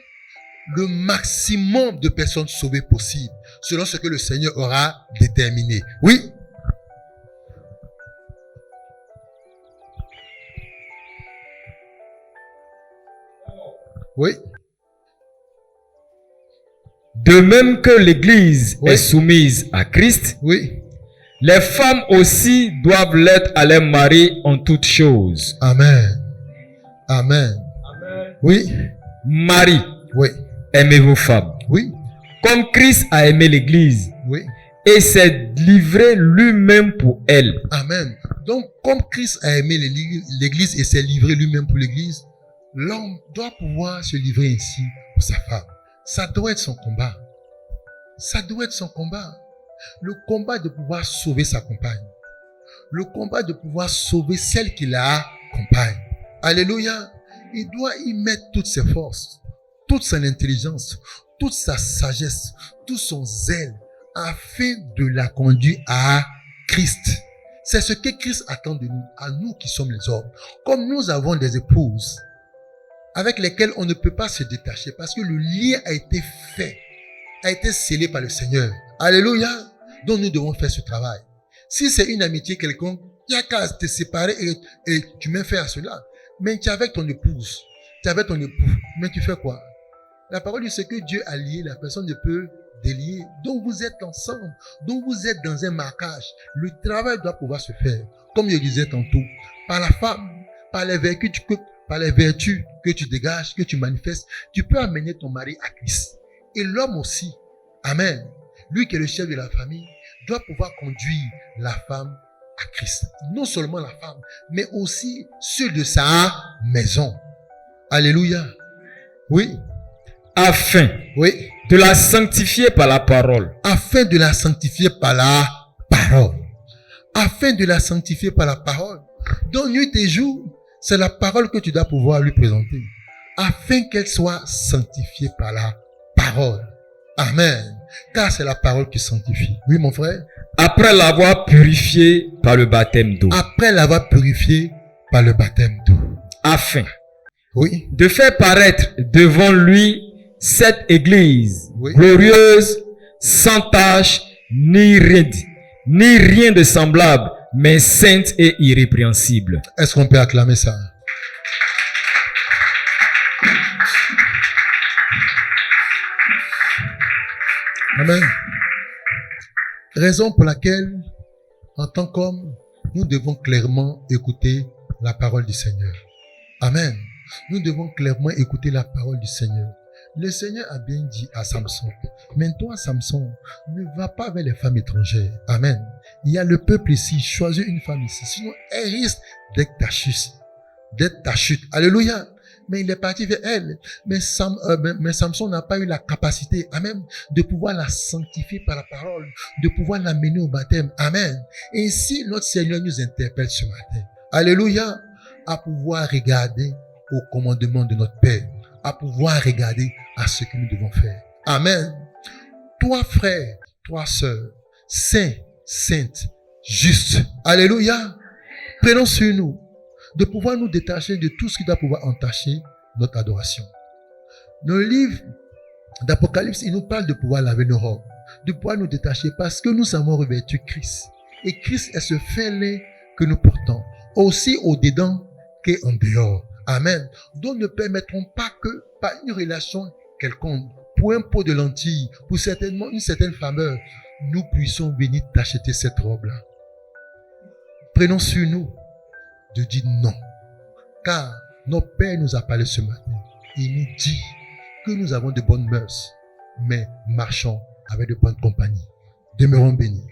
le maximum de personnes sauvées possible selon ce que le Seigneur aura déterminé. Oui. Oui. De même que l'Église Oui. est soumise à Christ, Oui. les femmes aussi doivent l'être à leur mari en toutes choses. Amen. Amen. Oui. Marie, Oui. aimez vos femmes, Oui. comme Christ a aimé l'Église Oui. et s'est livré lui-même pour elle. Amen. Donc, comme Christ a aimé l'église et s'est livré lui-même pour l'église, l'homme doit pouvoir se livrer ainsi pour sa femme. Ça doit être son combat. Ça doit être son combat. Le combat de pouvoir sauver sa compagne. Le combat de pouvoir sauver celle qui la accompagne. Alléluia. Il doit y mettre toutes ses forces, toute son intelligence, toute sa sagesse, tout son zèle, afin de la conduire à Christ. C'est ce que Christ attend de nous, à nous qui sommes les hommes. Comme nous avons des épouses avec lesquelles on ne peut pas se détacher parce que le lien a été fait, a été scellé par le Seigneur. Alléluia. Donc nous devons faire ce travail. Si c'est une amitié quelconque, il n'y a qu'à te séparer et tu mets fin à cela. Mais tu es avec ton épouse, tu es avec ton époux, mais tu fais quoi? La parole dit, ce que Dieu a lié, la personne ne peut délier. Donc vous êtes ensemble, donc vous êtes dans un marquage. Le travail doit pouvoir se faire, comme je disais tantôt, par la femme, par les vertus que tu dégages, que tu manifestes. Tu peux amener ton mari à Christ. Et l'homme aussi, amen, lui qui est le chef de la famille, doit pouvoir conduire la femme à Christ. Non seulement la femme, mais aussi ceux de sa maison. Alléluia. Oui. Afin Oui. de la sanctifier par la parole. Afin de la sanctifier par la parole. Afin de la sanctifier par la parole. Donc, nuit et jour, c'est la parole que tu dois pouvoir lui présenter. Afin qu'elle soit sanctifiée par la parole. Amen. Car c'est la parole qui sanctifie. Oui, mon frère. Après l'avoir purifié par le baptême d'eau. Après l'avoir purifié par le baptême d'eau. Afin Oui. de faire paraître devant lui cette église Oui. glorieuse, sans tache, ni rien de semblable, mais sainte et irrépréhensible. Est-ce qu'on peut acclamer ça? Amen. Raison pour laquelle, en tant qu'homme, nous devons clairement écouter la parole du Seigneur. Amen. Nous devons clairement écouter la parole du Seigneur. Le Seigneur a bien dit à Samson, mais toi, Samson, ne va pas vers les femmes étrangères. Amen. Il y a le peuple ici, choisis une femme ici, sinon elle risque d'être ta chute. d'être ta chute. Alléluia. Mais il est parti vers elle. Mais Samson n'a pas eu la capacité, amen, de pouvoir la sanctifier par la parole, de pouvoir l'amener au baptême. Amen. Et ici, notre Seigneur nous interpelle ce matin. Alléluia. À pouvoir regarder au commandement de notre Père. À pouvoir regarder à ce que nous devons faire. Amen. Toi, frère, toi, sœur, saint, sainte, juste. Alléluia. Prenons sur nous de pouvoir nous détacher de tout ce qui doit pouvoir entacher notre adoration. Dans le livre d'Apocalypse, il nous parle de pouvoir laver nos robes, de pouvoir nous détacher parce que nous avons revêtu Christ. Et Christ est ce fin-lait que nous portons, aussi au-dedans qu'en dehors. Amen. Donc ne permettrons pas que par une relation quelconque, pour un pot de lentilles, pour certainement une certaine faveur, nous puissions venir t'acheter cette robe-là. Prenons sur nous de dire non. Car notre Père nous a parlé ce matin. Il nous dit que nous avons de bonnes mœurs, mais marchons avec de bonnes compagnies. Demeurons bénis.